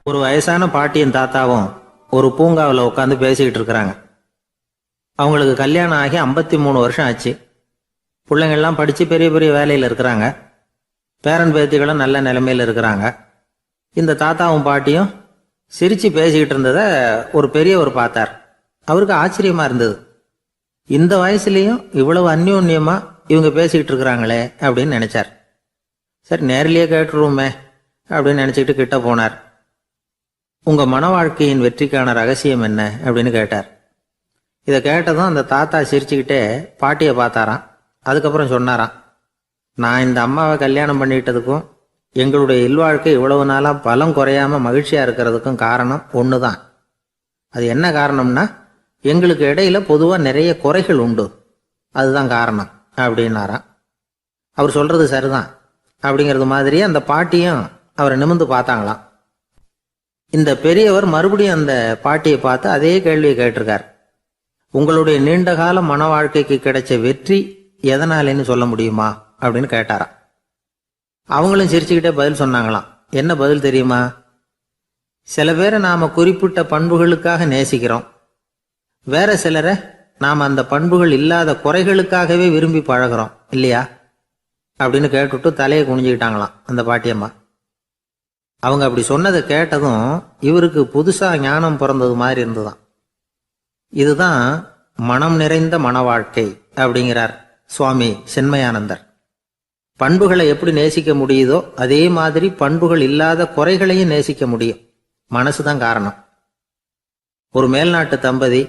ஒரு வயசான பாட்டியும் தாத்தாவும் ஒரு பூங்காவில் உட்காந்து பேசிக்கிட்டு இருக்கிறாங்க. அவங்களுக்கு கல்யாணம் ஆகி 53 வருஷம் ஆச்சு. பிள்ளைங்கள்லாம் படித்து பெரிய பெரிய வேலையில் இருக்கிறாங்க. பேரன் பேத்திகளும் நல்ல நிலைமையில் இருக்கிறாங்க. இந்த தாத்தாவும் பாட்டியும் சிரித்து பேசிக்கிட்டு இருந்ததை ஒரு பெரியவர் பார்த்தார். அவருக்கு ஆச்சரியமாக இருந்தது. இந்த வயசுலேயும் இவ்வளவு அந்யோன்யமாக இவங்க பேசிக்கிட்டு இருக்கிறாங்களே அப்படின்னு நினச்சார். சரி, நேரிலேயே கேட்டுருவோமே அப்படின்னு நினச்சிக்கிட்டு கிட்ட போனார். உங்கள் மன வாழ்க்கையின் வெற்றிக்கான ரகசியம் என்ன அப்படின்னு கேட்டார். இதை கேட்டதும் அந்த தாத்தா சிரிச்சுக்கிட்டே பாட்டியை பார்த்தாராம். அதுக்கப்புறம் சொன்னாராம், நான் இந்த அம்மாவை கல்யாணம் பண்ணிக்கிட்டதுக்கும் எங்களுடைய இல்வாழ்க்கை இவ்வளவு நாளாக பலம் குறையாமல் மகிழ்ச்சியாக இருக்கிறதுக்கும் காரணம் ஒன்று தான். அது என்ன காரணம்னா, எங்களுக்கு இடையில பொதுவாக நிறைய குறைகள் உண்டு, அதுதான் காரணம் அப்படின்னாராம். அவர் சொல்கிறது சரிதான் அப்படிங்கிறது மாதிரியே அந்த பாட்டியும் அவரை நிமிர்ந்து பார்த்தாங்களாம். இந்த பெரியவர் மறுபடியும் அந்த பாட்டியை பார்த்து அதே கேள்வியை கேட்டிருக்கார். உங்களுடைய நீண்டகால மன வாழ்க்கைக்கு கிடைச்ச வெற்றி எதனாலேன்னு சொல்ல முடியுமா அப்படின்னு கேட்டாராம். அவங்களும் சிரிச்சுக்கிட்டே பதில் சொன்னாங்களாம். என்ன பதில் தெரியுமா? சில பேரை நாம குறிப்பிட்ட பண்புகளுக்காக நேசிக்கிறோம், வேற சிலரை நாம் அந்த பண்புகள் இல்லாத குறைகளுக்காகவே விரும்பி பழகிறோம் இல்லையா அப்படின்னு கேட்டுவிட்டு தலையை குனிஞ்சுக்கிட்டாங்களாம் அந்த பாட்டியம்மா. அவங்க அப்படி சொன்னதை கேட்டதும் இவருக்கு புதுசா ஞானம் பிறந்தது மாதிரி இருந்துதான். இதுதான் மனம் நிறைந்த மன வாழ்க்கை அப்படிங்கிறார் சுவாமி சின்மயானந்தர். பண்புகளை எப்படி நேசிக்க முடியுதோ அதே மாதிரி பண்புகள் இல்லாத குறைகளையும் நேசிக்க முடியும். மனசுதான் காரணம். ஒரு மேல்நாட்டு தம்பதி,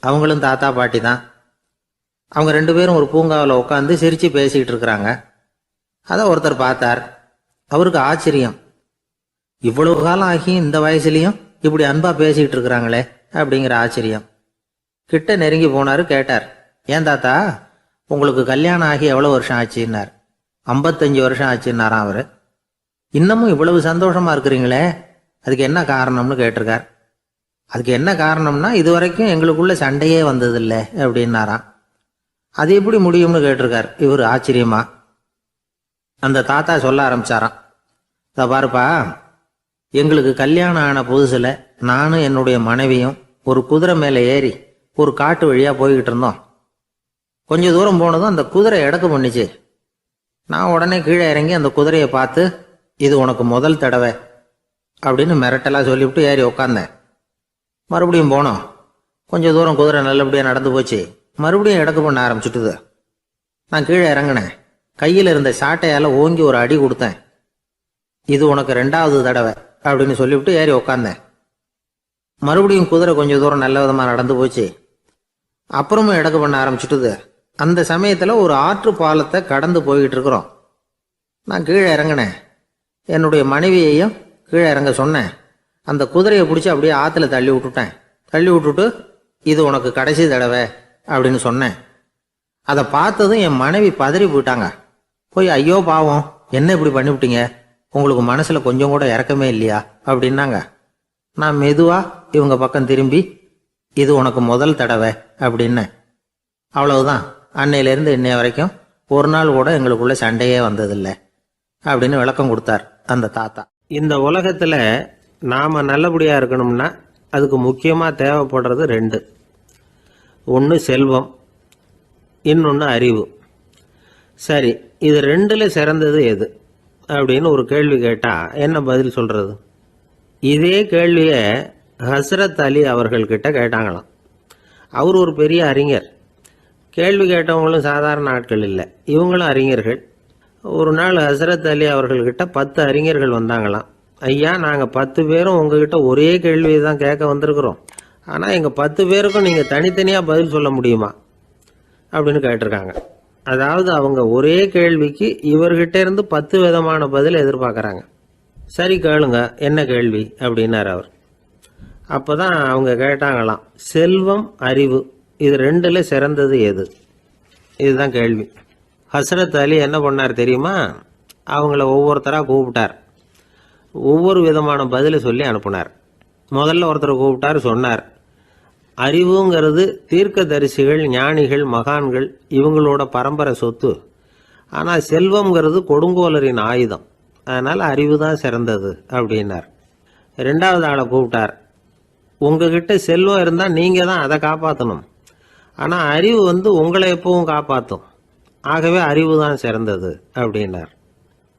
அவங்களும் தாத்தா பாட்டி தான். அவங்க 2 பேரும் ஒரு பூங்காவில் உட்காந்து சிரிச்சு பேசிக்கிட்டு இருக்கிறாங்க. அதை ஒருத்தர் பார்த்தார். அவருக்கு ஆச்சரியம், இவ்வளவு காலம் ஆகி இந்த வயசுலையும் இப்படி அன்பா பேசிக்கிட்டு இருக்கிறாங்களே அப்படிங்கிற ஆச்சரியம். கிட்ட நெருங்கி போனாரு. கேட்டார், ஏன் தாத்தா உங்களுக்கு கல்யாணம் ஆகி எவ்வளவு வருஷம் ஆச்சுன்னார். 55 வருஷம் ஆச்சுன்னாராம் அவரு. இன்னமும் இவ்வளவு சந்தோஷமா இருக்கிறீங்களே, அதுக்கு என்ன காரணம்னு கேட்டிருக்கார். அதுக்கு என்ன காரணம்னா, இதுவரைக்கும் எங்களுக்குள்ள சண்டையே வந்ததில்லை அப்படின்னாராம். அது எப்படி முடியும்னு கேட்டிருக்கார் இவர் ஆச்சரியமா. அந்த தாத்தா சொல்ல ஆரம்பிச்சாராம், இதை பாருப்பா, எங்களுக்கு கல்யாணம் ஆன புதுசுல நானும் என்னுடைய மனைவியும் ஒரு குதிரை மேலே ஏறி ஒரு காட்டு வழியா போய்கிட்டு இருந்தோம். கொஞ்ச தூரம் போனதும் அந்த குதிரை எடக்கு பண்ணிச்சு. நான் உடனே கீழே இறங்கி அந்த குதிரையை பார்த்து, இது உனக்கு முதல் தடவை அப்படின்னு மிரட்டலா சொல்லிவிட்டு ஏறி உக்காந்தேன். மறுபடியும் போனோம். கொஞ்சம் தூரம் குதிரை நல்லபடியாக நடந்து போச்சு. மறுபடியும் எடக்கு பண்ண ஆரம்பிச்சுட்டுது. நான் கீழே இறங்கினேன். கையில் இருந்த சாட்டையால் ஓங்கி ஒரு அடி கொடுத்தேன். இது உனக்கு 2வது தடவை அப்படின்னு சொல்லிவிட்டு ஏறி உக்காந்தேன். மறுபடியும் குதிரை கொஞ்சம் தூரம் நல்ல விதமாக நடந்து போச்சு. அப்புறமும் எடக்கு பண்ண ஆரம்பிச்சுட்டுது. அந்த சமயத்தில் ஒரு ஆற்று பாலத்தை கடந்து போய்கிட்டு இருக்கிறோம். நான் கீழே இறங்கினேன். என்னுடைய மனைவியையும் கீழே இறங்க சொன்னேன். அந்த குதிரையை பிடிச்சி அப்படியே ஆற்றுல தள்ளி விட்டுட்டேன். தள்ளி விட்டுட்டு, இது உனக்கு கடைசி தடவை அப்படின்னு சொன்னேன். அதை பார்த்ததும் என் மனைவி பதறி போயிட்டாங்க. போய், ஐயோ பாவம், என்ன இப்படி பண்ணிவிட்டீங்க, உங்களுக்கு மனசில் கொஞ்சம் கூட இறக்கமே இல்லையா அப்படின்னாங்க. நான் மெதுவாக இவங்க பக்கம் திரும்பி, இது உனக்கு முதல் தடவை அப்படின்னேன். அவ்வளவுதான், அன்னையிலேருந்து இன்னைய வரைக்கும் ஒரு நாள் கூட எங்களுக்குள்ள சண்டையே வந்ததில்லை அப்படின்னு விளக்கம் கொடுத்தார் அந்த தாத்தா. இந்த உலகத்தில் நாம் நல்லபடியாக இருக்கணும்னா அதுக்கு முக்கியமாக தேவைப்படுறது 2. ஒன்று செல்வம், இன்னொன்று அறிவு. சரி, இது 2ல் சிறந்தது எது அப்படின்னு ஒரு கேள்வி கேட்டால் என்ன பதில் சொல்கிறது? இதே கேள்வியை ஹஸ்ரத் அலி அவர்கள்கிட்ட கேட்டாங்களாம். அவர் ஒரு பெரிய அறிஞர். கேள்வி கேட்டவங்களும் சாதாரண ஆட்கள் இல்லை, இவங்களும் அறிஞர்கள். ஒரு நாள் ஹஸ்ரத் அலி அவர்கள்கிட்ட 10 அறிஞர்கள் வந்தாங்களாம். ஐயா, நாங்கள் 10 பேரும் உங்ககிட்ட ஒரே கேள்வியை தான் கேட்க வந்திருக்கிறோம், ஆனால் எங்கள் 10 பேருக்கும் நீங்கள் தனித்தனியாக பதில் சொல்ல முடியுமா அப்படின்னு கேட்டிருக்காங்க. அதாவது அவங்க ஒரே கேள்விக்கு இவர்கிட்ட இருந்து 10 விதமான பதில் எதிர்பார்க்குறாங்க. சரி கேளுங்க, என்ன கேள்வி அப்படின்னார் அவர். அப்போ தான் அவங்க கேட்டாங்களாம், செல்வம் அறிவு இது 2ல் சிறந்தது எது? இதுதான் கேள்வி. ஹஸ்ரத் அலி என்ன பண்ணார் தெரியுமா? அவங்கள ஒவ்வொருத்தராக கூப்பிட்டார். ஒவ்வொரு விதமான பதிலை சொல்லி அனுப்புனார். முதல்ல ஒருத்தரை கூப்பிட்டார். சொன்னார், அறிவுங்கிறது தீர்க்கதரிசிகள், ஞானிகள், மகான்கள் இவங்களோட பரம்பரை சொத்து. ஆனால் செல்வம்ங்கிறது கொடுங்கோலரின் ஆயுதம். அதனால் அறிவு தான் சிறந்தது அப்படின்னார். ரெண்டாவது ஆளை கூப்பிட்டார். உங்ககிட்ட செல்வம் இருந்தால் நீங்கள் தான் அதை காப்பாற்றணும், ஆனால் அறிவு உங்களை எப்பவும் காப்பாற்றும், ஆகவே அறிவு தான் சிறந்தது அப்படின்னார்.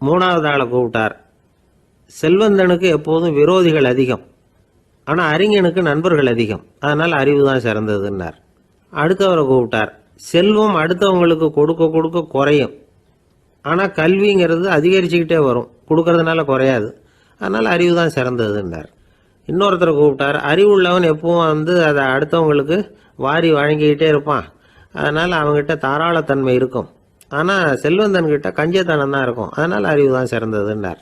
மூணாவது ஆளை கூப்பிட்டார். செல்வந்தனுக்கு எப்போதும் விரோதிகள் அதிகம், ஆனால் அறிஞனுக்கு நண்பர்கள் அதிகம், அதனால் அறிவு தான் சிறந்ததுன்னார். அடுத்தவரை கூப்பிட்டார். செல்வம் அடுத்தவங்களுக்கு கொடுக்க கொடுக்க குறையும், ஆனால் கல்விங்கிறது அதிகரிச்சுக்கிட்டே வரும், கொடுக்கறதுனால குறையாது, அதனால் அறிவு தான் சிறந்ததுன்னார். இன்னொருத்தரை கூப்பிட்டார். அறிவுள்ளவன் எப்பவும் அதை அடுத்தவங்களுக்கு வாரி வழங்கிக்கிட்டே இருப்பான், அதனால் அவங்ககிட்ட தாராளத்தன்மை இருக்கும், ஆனால் செல்வந்தன்கிட்ட கஞ்சத்தனம் தான் இருக்கும், அதனால் அறிவு தான் சிறந்ததுன்னார்.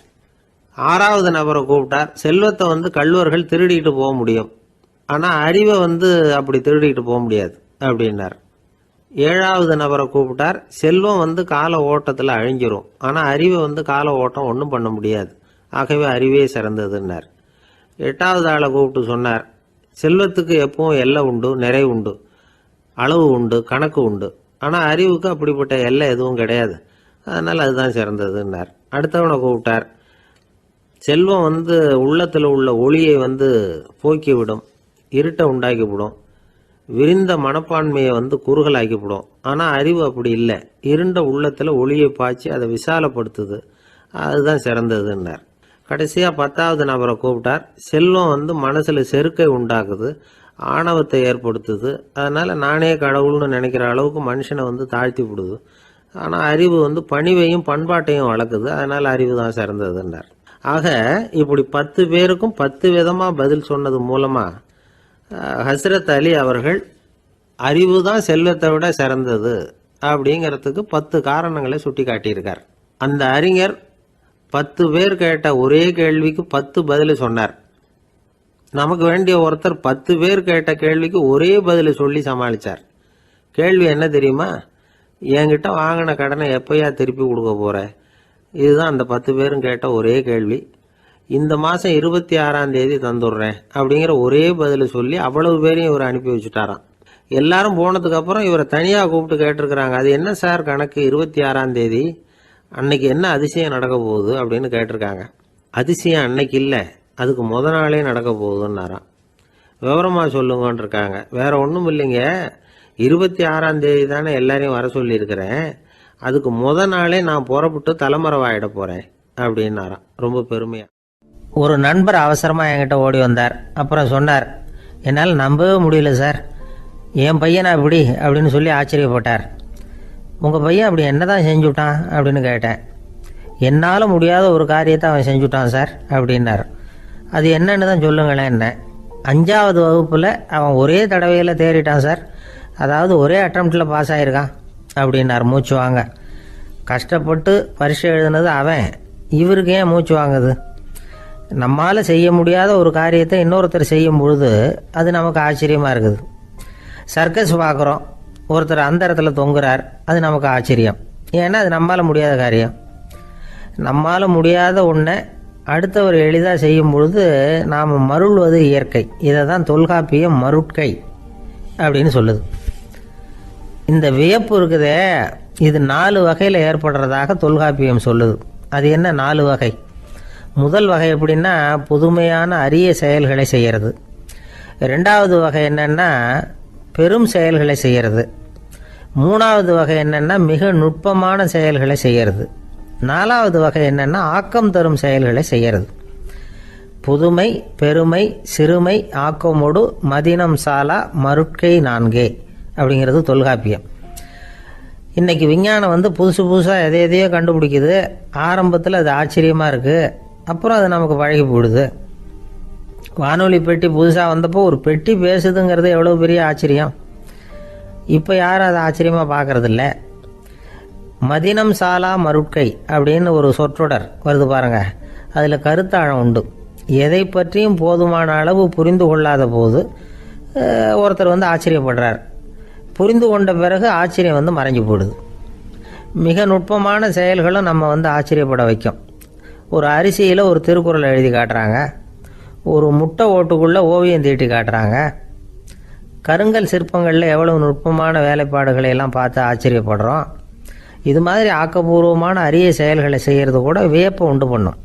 ஆறாவது நபரை கூப்பிட்டார். செல்வத்தை கள்வர்கள் திருடிட்டு போக முடியும், ஆனால் அறிவை அப்படி திருடிட்டு போக முடியாது அப்படின்னார். ஏழாவது நபரை கூப்பிட்டார். செல்வம் கால ஓட்டத்தில் அழிஞ்சிரும், ஆனால் அறிவை கால ஓட்டம் ஒன்றும் பண்ண முடியாது, ஆகவே அறிவே சிறந்ததுன்னார். எட்டாவது ஆளை கூப்பிட்டு சொன்னார். செல்வத்துக்கு எப்பவும் எல்லை உண்டு, நிறை உண்டு, அளவு உண்டு, கணக்கு உண்டு, ஆனால் அறிவுக்கு அப்படிப்பட்ட எல்லை எதுவும் கிடையாது, அதனால் அதுதான் சிறந்ததுன்னார். அடுத்தவனை கூப்பிட்டார். செல்வம் உள்ளத்தில் உள்ள ஒளியை போக்கிவிடும், இருட்டை உண்டாக்கிவிடும், விரிந்த மனப்பான்மையை குறுகலாக்கிவிடும், ஆனால் அறிவு அப்படி இல்லை, இருண்ட உள்ளத்தில் ஒளியை பாய்ச்சி அதை விசாலப்படுத்துது, அதுதான் சிறந்ததுன்னார். கடைசியாக 10வது நபரை கூப்பிட்டார். செல்வம் மனசில் செருக்கை உண்டாக்குது, ஆணவத்தை ஏற்படுத்துது, அதனால் நானே கடவுள்னு நினைக்கிற அளவுக்கு மனுஷனை தாழ்த்தி விடுது, ஆனால் அறிவு பணிவையும் பண்பாட்டையும் வளர்க்குது, அதனால் அறிவு தான் சிறந்ததுன்னார். ஆக இப்படி 10 பேருக்கும் 10 விதமாக பதில் சொன்னது மூலமாக ஹஸ்ரத் அலி அவர்கள் அறிவு தான் செல்வத்தை விட சிறந்தது அப்படிங்கிறதுக்கு 10 காரணங்களை சுட்டி காட்டியிருக்கார். அந்த அறிஞர் 10 பேர் கேட்ட ஒரே கேள்விக்கு 10 பதில் சொன்னார். நமக்கு வேண்டிய ஒருத்தர் 10 பேர் கேட்ட கேள்விக்கு ஒரே பதில் சொல்லி சமாளித்தார். கேள்வி என்ன தெரியுமா? என்கிட்ட வாங்கின கடனை எப்போயா திருப்பி கொடுக்க போகிற? இதுதான் அந்த 10 பேரும் கேட்ட ஒரே கேள்வி. இந்த மாதம் 26ஆம் தேதி தந்துடுறேன் அப்படிங்கிற ஒரே பதில் சொல்லி அவ்வளவு பேரையும் இவர் அனுப்பி வச்சுட்டாராம். எல்லாரும் போனதுக்கப்புறம் இவரை தனியாக கூப்பிட்டு கேட்டிருக்கிறாங்க. அது என்ன சார் கணக்கு, 26ஆம் தேதி அன்னைக்கு என்ன அதிசயம் நடக்க போகுது அப்படின்னு கேட்டிருக்காங்க. அதிசயம் அன்னைக்கு இல்லை, அதுக்கு முத நாளே நடக்க போகுதுன்னாராம். விவரமாக சொல்லுங்கன்னு இருக்காங்க. வேற ஒன்றும் இல்லைங்க, 26ஆம் தேதி தானே எல்லாரையும் வர சொல்லியிருக்கிறேன், அதுக்கு முத நாளே நான் புறப்பட்டு தலைமறைவாயிட போகிறேன் அப்படின்னாராம் ரொம்ப பெருமையாக. ஒரு நண்பர் அவசரமாக என்கிட்ட ஓடி வந்தார். அப்புறம் சொன்னார், என்னால் நம்பவே முடியல சார், என் பையனா இப்படி அப்படின்னு சொல்லி ஆச்சரியப்பட்டார். உங்கள் பையன் அப்படி என்ன தான் செஞ்சுட்டான் அப்படின்னு கேட்டேன். என்னால் முடியாத ஒரு காரியத்தை அவன் செஞ்சுட்டான் சார் அப்படின்னார். அது என்னன்னு தான் சொல்லுங்களேன். என்ன 5வது வகுப்பில் அவன் ஒரே தடவையில் தேறிட்டான் சார், அதாவது ஒரே அட்டம்ப்டில் பாஸ் ஆகிருக்கான் அப்படின்னார் மூச்சு வாங்க. கஷ்டப்பட்டு பரீட்சை எழுதுனது அவன், இவருக்கு ஏன் மூச்சு வாங்குது? நம்மால் செய்ய முடியாத ஒரு காரியத்தை இன்னொருத்தர் செய்யும் பொழுது அது நமக்கு ஆச்சரியமாக இருக்குது. சர்க்கஸ் பார்க்குறோம், ஒருத்தர் அந்த இடத்துல தொங்குறார், அது நமக்கு ஆச்சரியம், ஏன்னா அது நம்மால் முடியாத காரியம். நம்மால் முடியாத ஒன்றை அடுத்தவர் எளிதாக செய்யும் பொழுது நாம் மருள்வது இயற்கை. இதை தான் தொல்காப்பியம் மருட்கை அப்படின்னு சொல்லுது. இந்த வியப்பு இருக்குதே, இது 4 வகையில் ஏற்படுறதாக தொல்காப்பியம் சொல்லுது. அது என்ன 4 வகை? முதல் வகை எப்படின்னா புதுமையான அரிய செயல்களை செய்கிறது. 2வது வகை என்னென்னா பெரும் செயல்களை செய்கிறது. 3வது வகை என்னென்னா மிக நுட்பமான செயல்களை செய்கிறது. 4வது வகை என்னென்னா ஆக்கம் தரும் செயல்களை செய்கிறது. புதுமை, பெருமை, சிறுமை, ஆக்கமோடு மதினம் சாலா மருட்கை 4 அப்படிங்கிறது தொல்காப்பியம். இன்றைக்கி விஞ்ஞானம் புதுசு புதுசாக எதையோ கண்டுபிடிக்குது. ஆரம்பத்தில் அது ஆச்சரியமாக இருக்குது, அப்புறம் அது நமக்கு பழகி போயிடுது. வானொலி பெட்டி புதுசாக வந்தப்போ ஒரு பெட்டி பேசுதுங்கிறது எவ்வளோ பெரிய ஆச்சரியம். இப்போ யாரும் அதை ஆச்சரியமாக பார்க்குறதில்ல. மதினம் சாலா மருட்கை அப்படின்னு ஒரு சொற்றொடர் வருது பாருங்கள், அதில் கருத்தாழம் உண்டு. எதை பற்றியும் போதுமான அளவு புரிந்து கொள்ளாத போது ஒருத்தர் ஆச்சரியப்படுறார். புரிந்து கொண்ட பிறகு ஆச்சரியம் மறைஞ்சு போடுது. மிக நுட்பமான செயல்களும் நம்ம ஆச்சரியப்பட வைக்கும். ஒரு அரிசியில் ஒரு திருக்குறள் எழுதி காட்டுறாங்க, ஒரு முட்டை ஓட்டுக்குள்ளே ஓவியம் தீட்டி காட்டுறாங்க. கருங்கல் சிற்பங்களில் எவ்வளவு நுட்பமான வேலைப்பாடுகளை எல்லாம் பார்த்து ஆச்சரியப்படுறோம். இது மாதிரி ஆக்கப்பூர்வமான அரிய செயல்களை செய்கிறது கூட வியப்பை உண்டு பண்ணும்.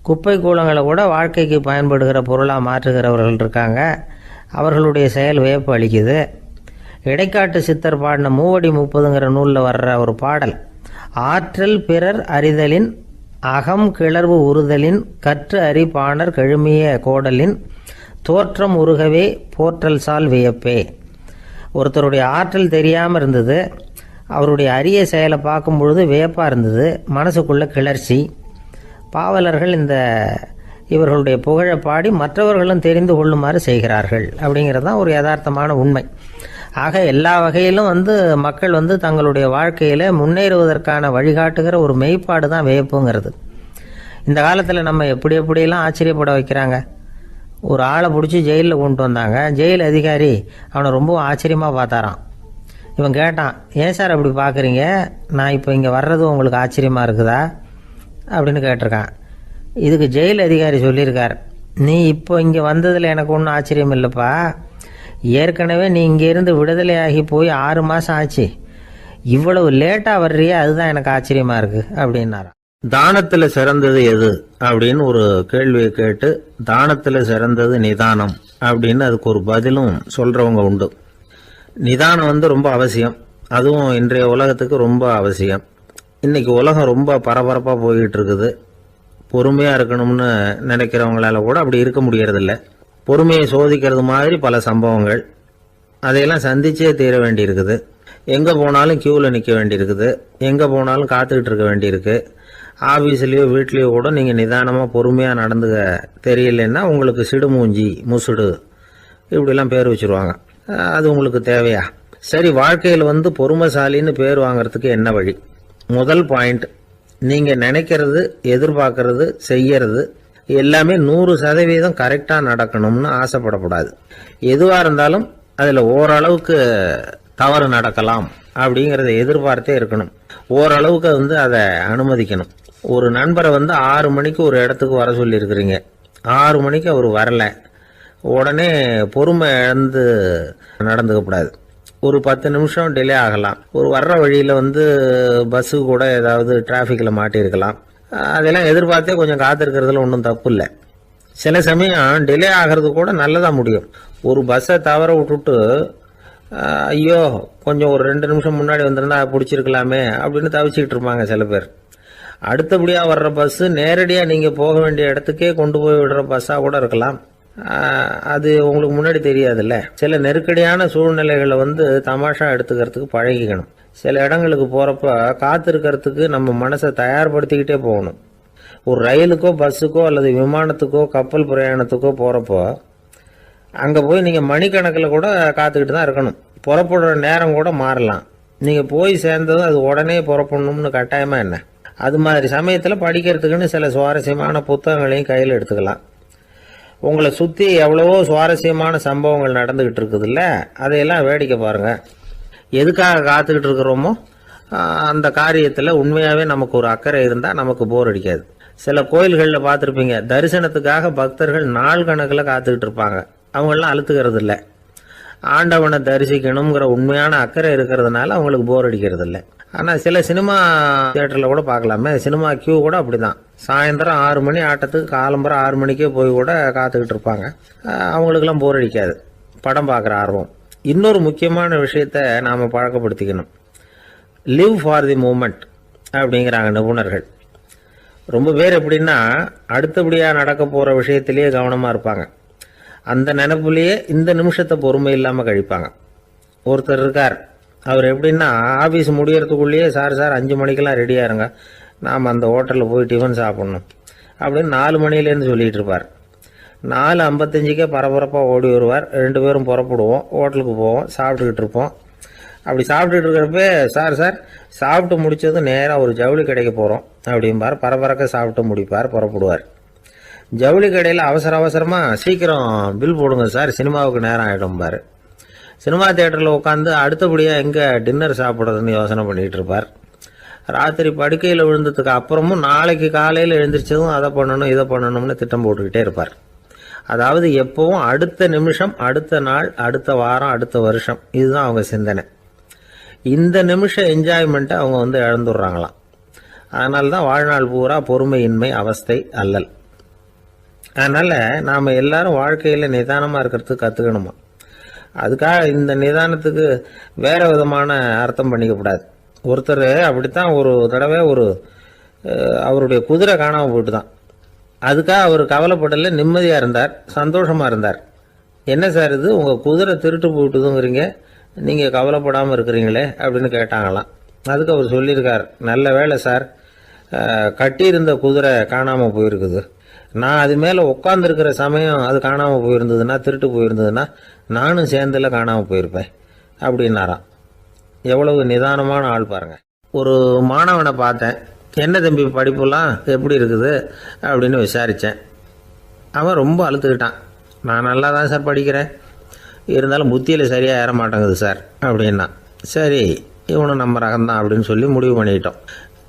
குப்பை கூலங்களை கூட வாழ்க்கைக்கு பயன்படுகிற பொருளாக மாற்றுகிறவர்கள் இருக்காங்க. அவர்களுடைய செயல் வியப்பு அளிக்குது. இடைக்காட்டு சித்தர் பாடின மூவடி 30ங்கிற நூலில் வர்ற ஒரு பாடல், ஆற்றல் பிறர் அறிதலின் அகம் கிளர்வு உறுதலின் கற்று அறி பாணர் கெழுமிய கோடலின் தோற்றம் உருகவே போற்றல் சால் வியப்பே. ஒருத்தருடைய ஆற்றல் தெரியாமல் இருந்தது, அவருடைய அரிய செயலை பார்க்கும் பொழுது வியப்பாக இருந்தது, மனசுக்குள்ள கிளர்ச்சி. பாவலர்கள் இவர்களுடைய புகழை பாடி மற்றவர்களும் தெரிந்து கொள்ளுமாறு செய்கிறார்கள் அப்படிங்கிறது தான் ஒரு யதார்த்தமான உண்மை. ஆக எல்லா வகையிலும் மக்கள் தங்களுடைய வாழ்க்கையில் முன்னேறுவதற்கான வழிகாட்டுகிற ஒரு மெய்ப்பாடு தான் வியப்புங்கிறது. இந்த காலத்தில் நம்ம எப்படியெல்லாம் ஆச்சரியப்பட வைக்கிறாங்க. ஒரு ஆளை பிடிச்சி ஜெயிலில் கொண்டு வந்தாங்க. ஜெயில் அதிகாரி அவனை ரொம்ப ஆச்சரியமாக பார்த்தாராம். இவன் கேட்டான், ஏன் சார் அப்படி பார்க்குறீங்க, நான் இப்போ இங்கே வர்றது உங்களுக்கு ஆச்சரியமாக இருக்குதா அப்படின்னு கேட்டிருக்கான். இதுக்கு ஜெயில் அதிகாரி சொல்லியிருக்கார், நீ இப்போ இங்கே வந்ததில் எனக்கு ஒன்றும் ஆச்சரியம் இல்லைப்பா, ஏற்கனவே நீ இங்கேருந்து விடுதலையாகி போய் 6 மாதம் ஆச்சு, இவ்வளவு லேட்டாக வர்றியே அதுதான் எனக்கு ஆச்சரியமாக இருக்குது அப்படின்னாராம். தானத்தில் சிறந்தது எது அப்படின்னு ஒரு கேள்வியை கேட்டு, தானத்தில் சிறந்தது நிதானம் அப்படின்னு அதுக்கு ஒரு பதிலும் சொல்கிறவங்க உண்டு. நிதானம் ரொம்ப அவசியம், அதுவும் இன்றைய உலகத்துக்கு ரொம்ப அவசியம். இன்றைக்கி உலகம் ரொம்ப பரபரப்பாக போய்கிட்டு இருக்குது. பொறுமையாக இருக்கணும்னு நினைக்கிறவங்களால கூட அப்படி இருக்க முடியறதில்ல. பொறுமையை சோதிக்கிறது மாதிரி பல சம்பவங்கள், அதையெல்லாம் சந்திச்சே தீர வேண்டியிருக்குது. எங்கே போனாலும் க்யூவில் நிற்க வேண்டியிருக்குது, எங்கே போனாலும் காத்துக்கிட்டு இருக்க வேண்டியிருக்கு. ஆஃபீஸ்லேயோ வீட்லேயோ கூட நீங்கள் நிதானமாக பொறுமையாக நடந்துக்க தெரியலன்னா உங்களுக்கு சிடுமூஞ்சி, முசுடு இப்படிலாம் பேர் வச்சுருவாங்க. அது உங்களுக்கு தேவையா? சரி, வாழ்க்கையில் பொறுமைசாலின்னு பேர் வாங்கிறதுக்கு என்ன வழி? முதல் பாயிண்ட், நீங்கள் நினைக்கிறது, எதிர்பார்க்கறது, செய்யறது எல்லாமே 100% கரெக்டாக நடக்கணும்னு ஆசைப்படக்கூடாது. எதுவாக இருந்தாலும் அதில் ஓரளவுக்கு தவறு நடக்கலாம் அப்படிங்கிறத எதிர்பார்த்தே இருக்கணும். ஓரளவுக்கு அதை அனுமதிக்கணும். ஒரு நண்பரை 6 மணிக்கு ஒரு இடத்துக்கு வர சொல்லியிருக்கிறீங்க, 6 மணிக்கு அவர் வரலை, உடனே பொறுமை இழந்து நடந்துக்கக்கூடாது. ஒரு 10 நிமிஷம் டிலே ஆகலாம். ஒரு வர்ற வழியில் பஸ்ஸு கூட ஏதாவது டிராஃபிக்கில் மாட்டியிருக்கலாம். அதெல்லாம் எதிர்பார்த்தே கொஞ்சம் காத்திருக்கிறதுல ஒன்றும் தப்பு இல்லை. சில சமயம் டிலே ஆகிறது கூட நல்லதாக முடியும். ஒரு பஸ்ஸை தவற விட்டுட்டு, ஐயோ கொஞ்சம் ஒரு 2 நிமிஷம் முன்னாடி வந்திருந்தா பிடிச்சிருக்கலாமே அப்படின்னு தவிச்சிக்கிட்டு இருப்பாங்க சில பேர். அடுத்தபடியாக வர்ற பஸ்ஸு நேரடியாக நீங்கள் போக வேண்டிய இடத்துக்கே கொண்டு போய் விடுற பஸ்ஸாக கூட இருக்கலாம். அது உங்களுக்கு முன்னாடி தெரியாதுல்ல. சில நெருக்கடியான சூழ்நிலைகளை தமாஷா எடுத்துக்கிறதுக்கு பழகிக்கணும். சில இடங்களுக்கு போகிறப்ப காத்திருக்கிறதுக்கு நம்ம மனசை தயார்படுத்திக்கிட்டே போகணும். ஒரு ரயிலுக்கோ பஸ்ஸுக்கோ அல்லது விமானத்துக்கோ கப்பல் பிரயாணத்துக்கோ போகிறப்போ அங்கே போய் நீங்கள் மணிக்கணக்கில் கூட காத்துக்கிட்டு தான் இருக்கணும். புறப்படுற நேரம் கூட மாறலாம். நீங்கள் போய் சேர்ந்ததும் அது உடனே புறப்படணும்னு கட்டாயமாக என்ன? அது மாதிரி சமயத்தில் படிக்கிறதுக்குன்னு சில சுவாரஸ்யமான புத்தகங்களையும் கையில் எடுத்துக்கலாம். உங்களை சுற்றி எவ்வளவோ சுவாரஸ்யமான சம்பவங்கள் நடந்துக்கிட்டு இருக்குதுல்ல, அதையெல்லாம் வேடிக்கை பாருங்கள். எதுக்காக காத்துக்கிட்டு இருக்கிறோமோ அந்த காரியத்தில் உண்மையாகவே நமக்கு ஒரு அக்கறை இருந்தால் நமக்கு போர் அடிக்காது. சில கோயில்களில் பார்த்துருப்பீங்க, தரிசனத்துக்காக பக்தர்கள் நாள் கணக்கில் காத்துக்கிட்டு இருப்பாங்க. அவங்களெலாம் அழுத்துக்கிறது இல்லை. ஆண்டவனை தரிசிக்கணுங்கிற உண்மையான அக்கறை இருக்கிறதுனால அவங்களுக்கு போர் அடிக்கிறது இல்லை. ஆனால் சில சினிமா தியேட்டரில் கூட பார்க்கலாமே, சினிமா கியூ கூட அப்படி தான். சாயந்தரம் 6 மணி ஆட்டத்துக்கு காலம்பரம் 6 மணிக்கே போய் கூட காத்துக்கிட்டு இருப்பாங்க. அவங்களுக்கெல்லாம் போர் அடிக்காது, படம் பார்க்குற ஆர்வம். இன்னொரு முக்கியமான விஷயத்தை நாம் பழக்கப்படுத்திக்கணும். லிவ் ஃபார் தி மூமெண்ட் அப்படிங்கிறாங்க நிபுணர்கள். ரொம்ப பேர் எப்படின்னா அடுத்தபடியாக நடக்க போகிற விஷயத்திலேயே கவனமாக இருப்பாங்க. அந்த நினைப்புலேயே இந்த நிமிஷத்தை பொறுமை இல்லாமல் கழிப்பாங்க. ஒருத்தர் இருக்கார், அவர் எப்படின்னா ஆஃபீஸ் முடியறதுக்குள்ளேயே சார் 5 மணிக்கெல்லாம் ரெடியாக இருங்க, நாம் அந்த ஹோட்டலில் போய் டிஃபன் சாப்பிட்ணும் அப்படின்னு 4 மணிலேருந்து சொல்லிகிட்டு இருப்பார். 4:55 பரபரப்பாக ஓடி வருவார். 2 பேரும் புறப்படுவோம், ஹோட்டலுக்கு போவோம், சாப்பிட்டுக்கிட்டு இருப்போம். அப்படி சாப்பிட்டுட்டு இருக்கிறப்ப சார் சாப்பிட்டு முடித்ததும் நேராக ஒரு ஜவுளி கடைக்கு போகிறோம் அப்படிம்பார். பரபரக்க சாப்பிட்டு முடிப்பார், புறப்படுவார். ஜவுளி கடையில் அவசரமாக சீக்கிரம் பில் போடுங்க சார், சினிமாவுக்கு நேரம் ஆகிடும்பார். சினிமா தியேட்டரில் உட்காந்து அடுத்தபடியாக எங்கே டின்னர் சாப்பிட்றதுன்னு யோசனை பண்ணிகிட்டு இருப்பார். ராத்திரி படுக்கையில் விழுந்ததுக்கு அப்புறமும் நாளைக்கு காலையில் எழுந்திரிச்சதும் அதை பண்ணணும் இதை பண்ணணும்னு திட்டம் போட்டுக்கிட்டே இருப்பார். அதாவது எப்பவும் அடுத்த நிமிஷம், அடுத்த நாள், அடுத்த வாரம், அடுத்த வருஷம், இதுதான் அவங்க சிந்தனை. இந்த நிமிஷம் என்ஜாய்மெண்ட்டை அவங்க இழந்துடுறாங்களாம். அதனால தான் வாழ்நாள் பூரா பொறுமையின்மை, அவஸ்தை, அல்லல். அதனால் நாம் எல்லாரும் வாழ்க்கையில் நிதானமாக இருக்கிறதுக்கு கற்றுக்கணுமா. அதுக்காக இந்த நிதானத்துக்கு வேறு விதமான அர்த்தம் பண்ணிக்கக்கூடாது. ஒருத்தர் அப்படித்தான் ஒரு தடவை அவருடைய குதிரை காணாமல் போயிட்டு தான். அதுக்காக அவர் கவலைப்படலை, நிம்மதியாக இருந்தார், சந்தோஷமாக இருந்தார். என்ன சார் இது, உங்கள் குதிரை திருட்டு போயிட்டுதுங்கிறீங்க, நீங்கள் கவலைப்படாமல் இருக்கிறீங்களே அப்படின்னு கேட்டாங்களாம். அதுக்கு அவர் சொல்லியிருக்கார், நல்ல வேளை சார், கட்டியிருந்த குதிரை காணாமல் போயிருக்குது. நான் அது மேலே உட்காந்துருக்கிற சமயம் அது காணாமல் போயிருந்ததுன்னா, திருட்டு போயிருந்ததுன்னா நானும் சேர்ந்தில் காணாமல் போயிருப்பேன் அப்படின்னாராம். எவ்வளவு நிதானமான ஆள் பாருங்கள். ஒரு மாணவனை பார்த்தேன், என்ன தம்பி படிப்புலாம் எப்படி இருக்குது அப்படின்னு விசாரித்தேன். அவன் ரொம்ப அழுத்துக்கிட்டான். நான் நல்லா தான் சார் படிக்கிறேன், இருந்தாலும் புத்தியில் சரியாக ஏற மாட்டேங்குது சார் அப்படின்னா. சரி, இவனும் நம்ம ரகம்தான் அப்படின்னு சொல்லி முடிவு பண்ணிக்கிட்டோம்.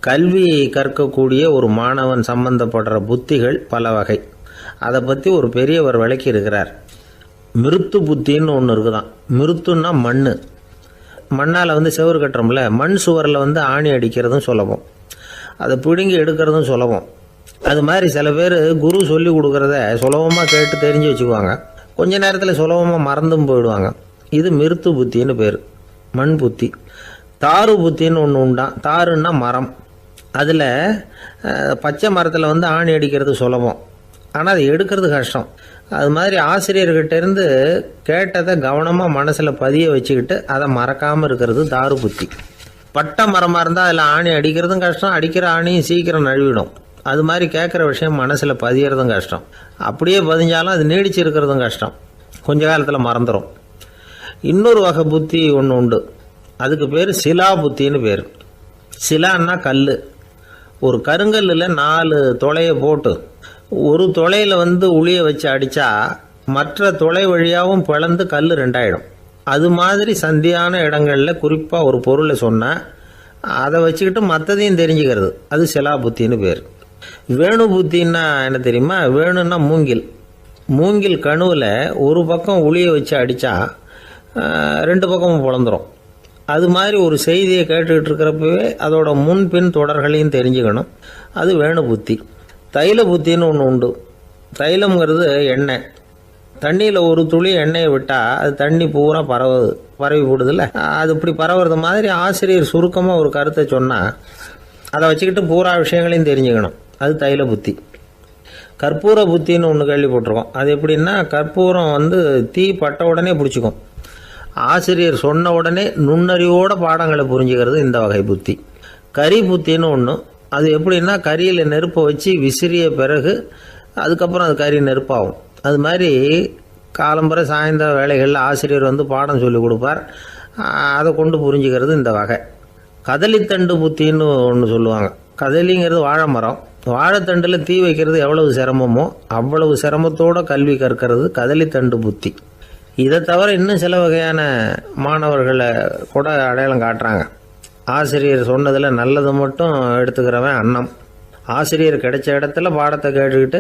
கல்வி கற்கக்கூடிய ஒரு மாணவன் சம்பந்தப்படுற புத்திகள் பல வகை. அதை பற்றி ஒரு பெரியவர் விளக்கி இருக்கிறார். மிருத்து புத்தின்னு ஒன்று இருக்குதான். மிருத்துன்னா மண்ணால் செவுறு கட்டுறோம்ல, மண் சுவரில் ஆணி அடிக்கிறதும் சுலபம், அதை பிடுங்கி எடுக்கிறதும் சுலபம். அது மாதிரி சில பேர் குரு சொல்லி கொடுக்குறத சுலபமாக கேட்டு தெரிஞ்சு வச்சுக்குவாங்க, கொஞ்ச நேரத்தில் சுலபமாக மறந்தும் போயிடுவாங்க. இது மிருத்து புத்தின்னு பேர், மண் புத்தி. தாரு புத்தின்னு ஒன்று உண்டான். தாருன்னா மரம். அதில் பச்சை மரத்தில் ஆணி அடிக்கிறது சுலபம், ஆனால் அதை எடுக்கிறது கஷ்டம். அது மாதிரி ஆசிரியர்கிட்டேருந்து கேட்டதை கவனமாக மனசில் பதிய வச்சுக்கிட்டு அதை மறக்காமல் இருக்கிறது தாரு புத்தி. பட்டை மரமாக இருந்தால் அதில் ஆணி அடிக்கிறதும் கஷ்டம், அடிக்கிற ஆணியும் சீக்கிரம் நழுவிடும். அது மாதிரி கேட்குற விஷயம் மனசில் பதியறதும் கஷ்டம். அப்படியே பதிஞ்சாலும் அது நீடிச்சு இருக்கிறதும் கஷ்டம், கொஞ்ச காலத்தில் மறந்துடும். இன்னொரு வகை புத்தி ஒன்று உண்டு, அதுக்கு பேர் சிலா புத்தின்னு பேர். சிலான்னா கல். ஒரு கருங்கல்லில் 4 துளையை போட்டு ஒரு துளையில் உளியை வச்சு அடித்தா மற்ற துளை வழியாகவும் பிளந்து கல் 2 ஆகிடும். அது மாதிரி சந்தியான இடங்களில் குறிப்பாக ஒரு பொருளை சொன்னால் அதை வச்சுக்கிட்டு மற்றதையும் தெரிஞ்சுக்கிறது, அது சிலா புத்தின்னு பேர். வேணு புத்தின்னா என்ன தெரியுமா? வேணுன்னா மூங்கில் கணுவில் ஒரு பக்கம் உளியை வச்சு அடித்தா 2 பக்கமும் பிளந்துடும். அது மாதிரி ஒரு செய்தியை கேட்டுக்கிட்டு இருக்கிறப்பவே அதோட முன்பின் தொடர்களையும் தெரிஞ்சுக்கணும், அது வேணு புத்தி. தைல புத்தின்னு ஒன்று உண்டு. தைலம்ங்கிறது எண்ணெய். தண்ணியில் ஒரு துளி எண்ணெயை விட்டால் அது தண்ணி பூரா பரவி போடுதில்ல, அது இப்படி பரவுறது மாதிரி ஆசிரியர் சுருக்கமாக ஒரு கருத்தை சொன்னால் அதை வச்சுக்கிட்டு பூரா விஷயங்களையும் தெரிஞ்சுக்கணும், அது தைல புத்தி. கற்பூர புத்தின்னு ஒன்று கேள்விப்பட்டிருக்கோம். அது எப்படின்னா, கற்பூரம் தீ பட்ட உடனே பிடிச்சிக்கும். ஆசிரியர் சொன்ன உடனே நுண்ணறிவோட பாடங்களை புரிஞ்சுக்கிறது இந்த வகை புத்தி. கரி புத்தின்னு ஒன்று. அது எப்படின்னா, கரியில் நெருப்பை வச்சு விசிறிய பிறகு அதுக்கப்புறம் அது கறி நெருப்பாகும். அது மாதிரி காலம்பரை சாயந்தர வேலைகளில் ஆசிரியர் பாடம் சொல்லி கொடுப்பார், அதை கொண்டு புரிஞ்சுக்கிறது இந்த வகை. கதலித்தண்டு புத்தின்னு ஒன்று சொல்லுவாங்க. கதலிங்கிறது வாழை மரம். வாழைத்தண்டில் தீ வைக்கிறது எவ்வளவு சிரமமோ அவ்வளவு சிரமத்தோடு கல்வி கற்கிறது கதலித்தண்டு புத்தி. இதை தவிர இன்னும் சில வகையான மாணவர்களை கூட அடையாளம் காட்டுறாங்க. ஆசிரியர் சொன்னதில் நல்லது மட்டும் எடுத்துக்கிறவன் அன்னம். ஆசிரியர் கிடைச்ச இடத்துல பாடத்தை கேட்டுக்கிட்டு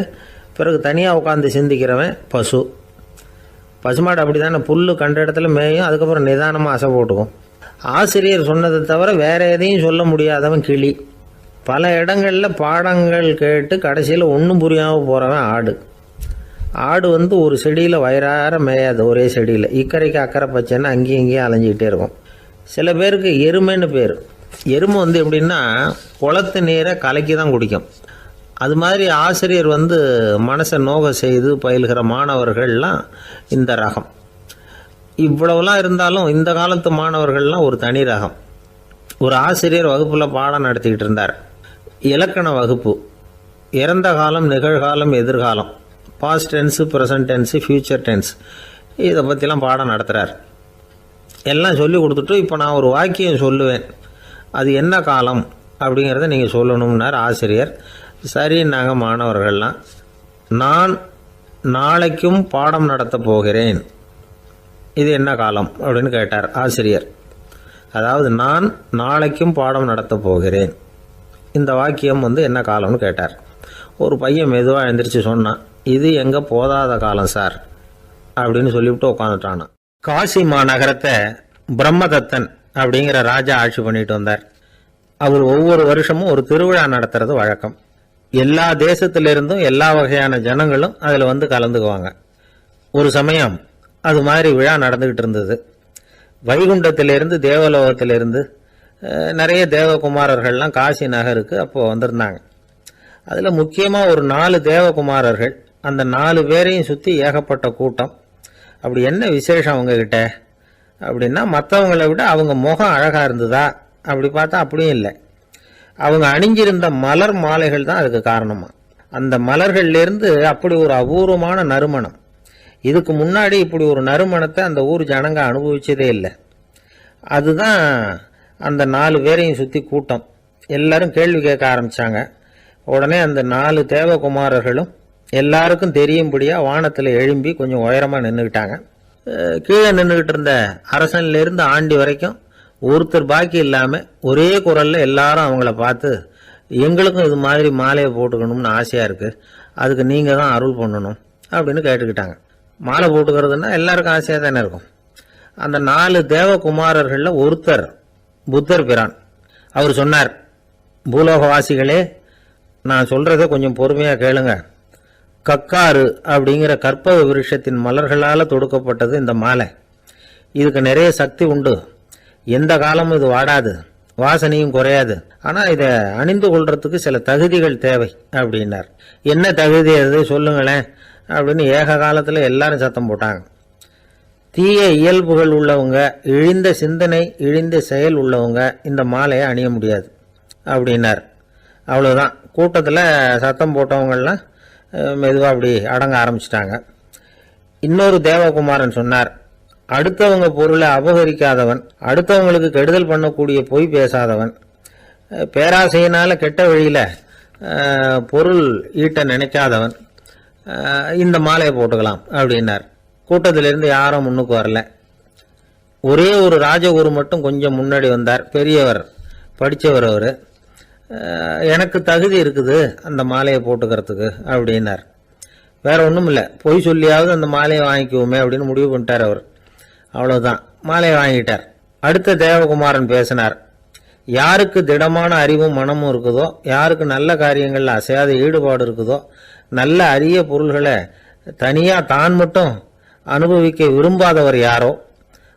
பிறகு தனியாக உட்காந்து சிந்திக்கிறவன் பசுமாடு அப்படி தானே, புல் கண்ட இடத்துல மேயும், அதுக்கப்புறம் நிதானமாக அசை போட்டுக்கும். ஆசிரியர் சொன்னதை தவிர வேறு எதையும் சொல்ல முடியாதவன் கிளி. பல இடங்களில் பாடங்கள் கேட்டு கடைசியில் ஒன்றும் புரியாமல் போகிறவன் ஆடு ஒரு செடியில் வயிறார மேயாது, ஒரே செடியில் இக்கரைக்கு அக்கறை பச்சைன்னா அங்கேயும் இங்கேயும் அலைஞ்சிக்கிட்டே இருக்கும். சில பேருக்கு எருமைன்னு பேர். எருமை எப்படின்னா குளத்து நீரை கலக்கி தான் குடிக்கும். அது மாதிரி ஆசிரியர் மனசை நோக செய்து பயில்கிற மாணவர்கள்லாம் இந்த ரகம். இவ்வளவுலாம் இருந்தாலும் இந்த காலத்து மாணவர்கள்லாம் ஒரு தனி ரகம். ஒரு ஆசிரியர் வகுப்பில் பாடம் நடத்திக்கிட்டு இருந்தார். இலக்கண வகுப்பு. இறந்த காலம், நிகழ்காலம், எதிர்காலம், past tense, present tense, future tense, இதை பற்றிலாம் பாடம் நடத்துகிறார். எல்லாம் சொல்லி கொடுத்துட்டு இப்போ நான் ஒரு வாக்கியம் சொல்லுவேன், அது என்ன காலம் அப்படிங்கிறத நீங்கள் சொல்லணும்னார் ஆசிரியர். சரின்னாங்க மாணவர்கள்லாம். நான் நாளைக்கும் பாடம் நடத்த போகிறேன், இது என்ன காலம் அப்படின்னு கேட்டார் ஆசிரியர். அதாவது நான் நாளைக்கும் பாடம் நடத்த போகிறேன், இந்த வாக்கியம் என்ன காலம்னு கேட்டார். ஒரு பையன் மெதுவாக எழுந்திரிச்சு சொன்னான், இது எங்கே போதாத காலம் சார் அப்படின்னு சொல்லிவிட்டு உட்காந்துட்டானா. காசி மாநகரத்தை பிரம்மதத்தன் அப்படிங்கிற ராஜா ஆட்சி பண்ணிட்டு வந்தார். அவர் ஒவ்வொரு வருஷமும் ஒரு திருவிழா நடத்துறது வழக்கம். எல்லா தேசத்திலிருந்தும் எல்லா வகையான ஜனங்களும் அதில் வந்து கலந்துக்குவாங்க. ஒரு சமயம் அது மாதிரி விழா நடந்துக்கிட்டு இருந்தது. வைகுண்டத்திலிருந்து தேவலோகத்திலிருந்து நிறைய தேவகுமாரர்கள்லாம் காசி நகருக்கு அப்போது வந்திருந்தாங்க. அதில் முக்கியமாக ஒரு 4 தேவகுமாரர்கள், அந்த 4 பேரையும் சுற்றி ஏகப்பட்ட கூட்டம். அப்படி என்ன விசேஷம் அவங்கக்கிட்ட அப்படின்னா, மற்றவங்களை விட அவங்க முகம் அழகாக இருந்ததா அப்படி பார்த்தா அப்படியும் இல்லை. அவங்க அணிஞ்சிருந்த மலர் மாலைகள் தான் அதுக்கு காரணமா. அந்த மலர்கள்லேருந்து அப்படி ஒரு அபூர்வமான நறுமணம். இதுக்கு முன்னாடி இப்படி ஒரு நறுமணத்தை அந்த ஊர் ஜனங்க அனுபவிச்சதே இல்லை. அதுதான் அந்த 4 பேரையும் சுற்றி கூட்டம். எல்லாரும் கேள்வி கேட்க ஆரம்பித்தாங்க. உடனே அந்த 4 தேவகுமாரர்களும் எல்லாருக்கும் தெரியும்படியாக வானத்தில் எழும்பி கொஞ்சம் உயரமாக நின்றுக்கிட்டாங்க. கீழே நின்றுக்கிட்டு இருந்த அரசன்லேருந்து ஆண்டி வரைக்கும் ஒருத்தர் பாக்கி இல்லாமல் ஒரே குரலில் எல்லாரும் அவங்கள பார்த்து, எங்களுக்கும் இது மாதிரி மாலையை போட்டுக்கணும்னு ஆசையாக இருக்குது, அதுக்கு நீங்கள் தான் அருள் பண்ணணும் அப்படின்னு கேட்டுக்கிட்டாங்க. மாலை போட்டுக்கிறதுனா எல்லாருக்கும் ஆசையாக தானே இருக்கும். அந்த 4 தேவகுமாரர்களில் ஒருத்தர் புத்தர் பிரான். அவர் சொன்னார், பூலோகவாசிகளே, நான் சொல்கிறத கொஞ்சம் பொறுமையாக கேளுங்க. கக்காரு அப்படிங்கிற கற்பக விருஷத்தின் மலர்களால் தொடுக்கப்பட்டது இந்த மாலை. இதுக்கு நிறைய சக்தி உண்டு. எந்த காலமும் இது வாடாது, வாசனையும் குறையாது. ஆனால் இதை அணிந்து கொள்றதுக்கு சில தகுதிகள் தேவை அப்படின்னார். என்ன தகுதி அது சொல்லுங்களேன் அப்படின்னு ஏக காலத்தில் எல்லாரும் சத்தம் போட்டாங்க. தீய இயல்புகள் உள்ளவங்க, இழிந்த சிந்தனை, இழிந்த செயல் உள்ளவங்க இந்த மாலையை அணிய முடியாது அப்படின்னார். அவ்வளோதான். கூட்டத்தில் சத்தம் போட்டவங்கள்லாம் மெதுவாக அப்படி அடங்க ஆரம்பிச்சிட்டாங்க. இன்னொரு தேவகுமாரன் சொன்னார், அடுத்தவங்க பொருளை அபகரிக்காதவன், அடுத்தவங்களுக்கு கெடுதல் பண்ணக்கூடிய பொய் பேசாதவன், பேராசையினால் கெட்ட வழியில் பொருள் ஈட்ட நினைக்காதவன் இந்த மாலையை போட்டுக்கலாம் அப்படின்னார். கூட்டத்திலிருந்து யாரும் முன்னுக்கு வரல. ஒரே ஒரு ராஜகுரு மட்டும் கொஞ்சம் முன்னாடி வந்தார். பெரியவர், படித்தவர். அவர், எனக்கு தகுதி இருக்குது அந்த மாலையை போட்டுக்கிறதுக்கு அப்படின்னார். வேற ஒன்றும் இல்லை, பொய் சொல்லியாவது அந்த மாலையை வாங்கிக்குவோமே அப்படின்னு முடிவு பண்ணிட்டார் அவர். அவ்வளோதான், மாலையை வாங்கிட்டார். அடுத்த தேவகுமாரன் பேசினார். யாருக்கு திடமான அறிவும் மனமும் இருக்குதோ, யாருக்கு நல்ல காரியங்களில் அசையாத ஈடுபாடு இருக்குதோ, நல்ல அரிய பொருள்களை தனியாக தான் மட்டும் அனுபவிக்க விரும்பாதவர் யாரோ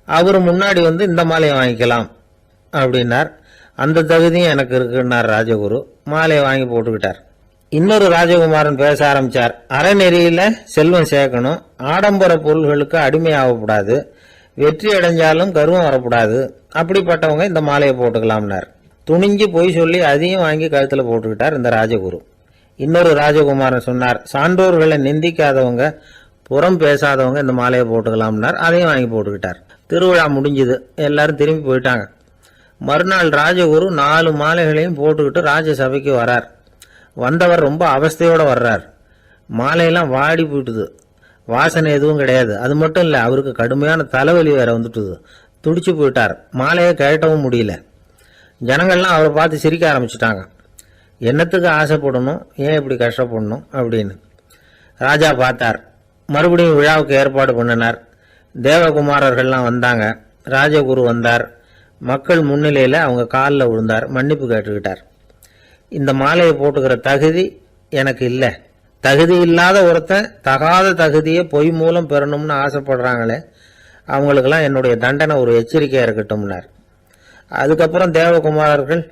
அவர் முன்னாடி வந்து இந்த மாலையை வாங்கிக்கலாம் அப்படின்னார். அந்த தகுதியும் எனக்கு இருக்குன்னார் ராஜகுரு. மாலையை வாங்கி போட்டுக்கிட்டார். இன்னொரு ராஜகுமாரன் பேச ஆரம்பித்தார். அறநெறியில் செல்வம் சேர்க்கணும், ஆடம்பர பொருள்களுக்கு அடிமையாகக்கூடாது, வெற்றி அடைஞ்சாலும் கர்வம் வரக்கூடாது, அப்படிப்பட்டவங்க இந்த மாலையை போட்டுக்கலாம்னார். துணிஞ்சு பொய் சொல்லி அதையும் வாங்கி கழுத்தில் போட்டுக்கிட்டார் இந்த ராஜகுரு. இன்னொரு ராஜகுமாரன் சொன்னார், சான்றோர்களை நிந்திக்காதவங்க, புறம் பேசாதவங்க இந்த மாலையை போட்டுக்கலாம்னார். அதையும் வாங்கி போட்டுக்கிட்டார். திருவிழா முடிஞ்சுது, எல்லாரும் திரும்பி போயிட்டாங்க. மறுநாள் ராஜகுரு 4 மாலைகளையும் போட்டுக்கிட்டு ராஜசபைக்கு வரார். வந்தவர் ரொம்ப அவஸ்தையோடு வர்றார். மாலையெல்லாம் வாடி போயிட்டுது, வாசனை எதுவும் கிடையாது. அது மட்டும் இல்லை, அவருக்கு கடுமையான தலைவலி வேற வந்துட்டுது. துடிச்சு போயிட்டார். மாலையை கேட்டவும் முடியல. ஜனங்கள்லாம் அவரை பார்த்து சிரிக்க ஆரம்பிச்சிட்டாங்க. என்னத்துக்கு ஆசைப்படணும், ஏன் இப்படி கஷ்டப்படணும் அப்படின்னு. ராஜா பார்த்தார். மறுபடியும் விழாவுக்கு ஏற்பாடு பண்ணினார். தேவகுமாரர்கள்லாம் வந்தாங்க. ராஜகுரு வந்தார். மக்கள் முன்னிலையில் அவங்க காலில் விழுந்தார், மன்னிப்பு கேட்டுக்கிட்டார். இந்த மாலையை போட்டுக்கிற தகுதி எனக்கு இல்லை. தகுதி இல்லாத ஒருத்தன் தகாத தகுதியை பொய் மூலம் பெறணும்னு ஆசைப்படுறாங்களே, அவங்களுக்கெல்லாம் என்னுடைய தண்டனை ஒரு எச்சரிக்கையாக இருக்கட்டும்னார். அதுக்கப்புறம் தேவகுமாரர்கள்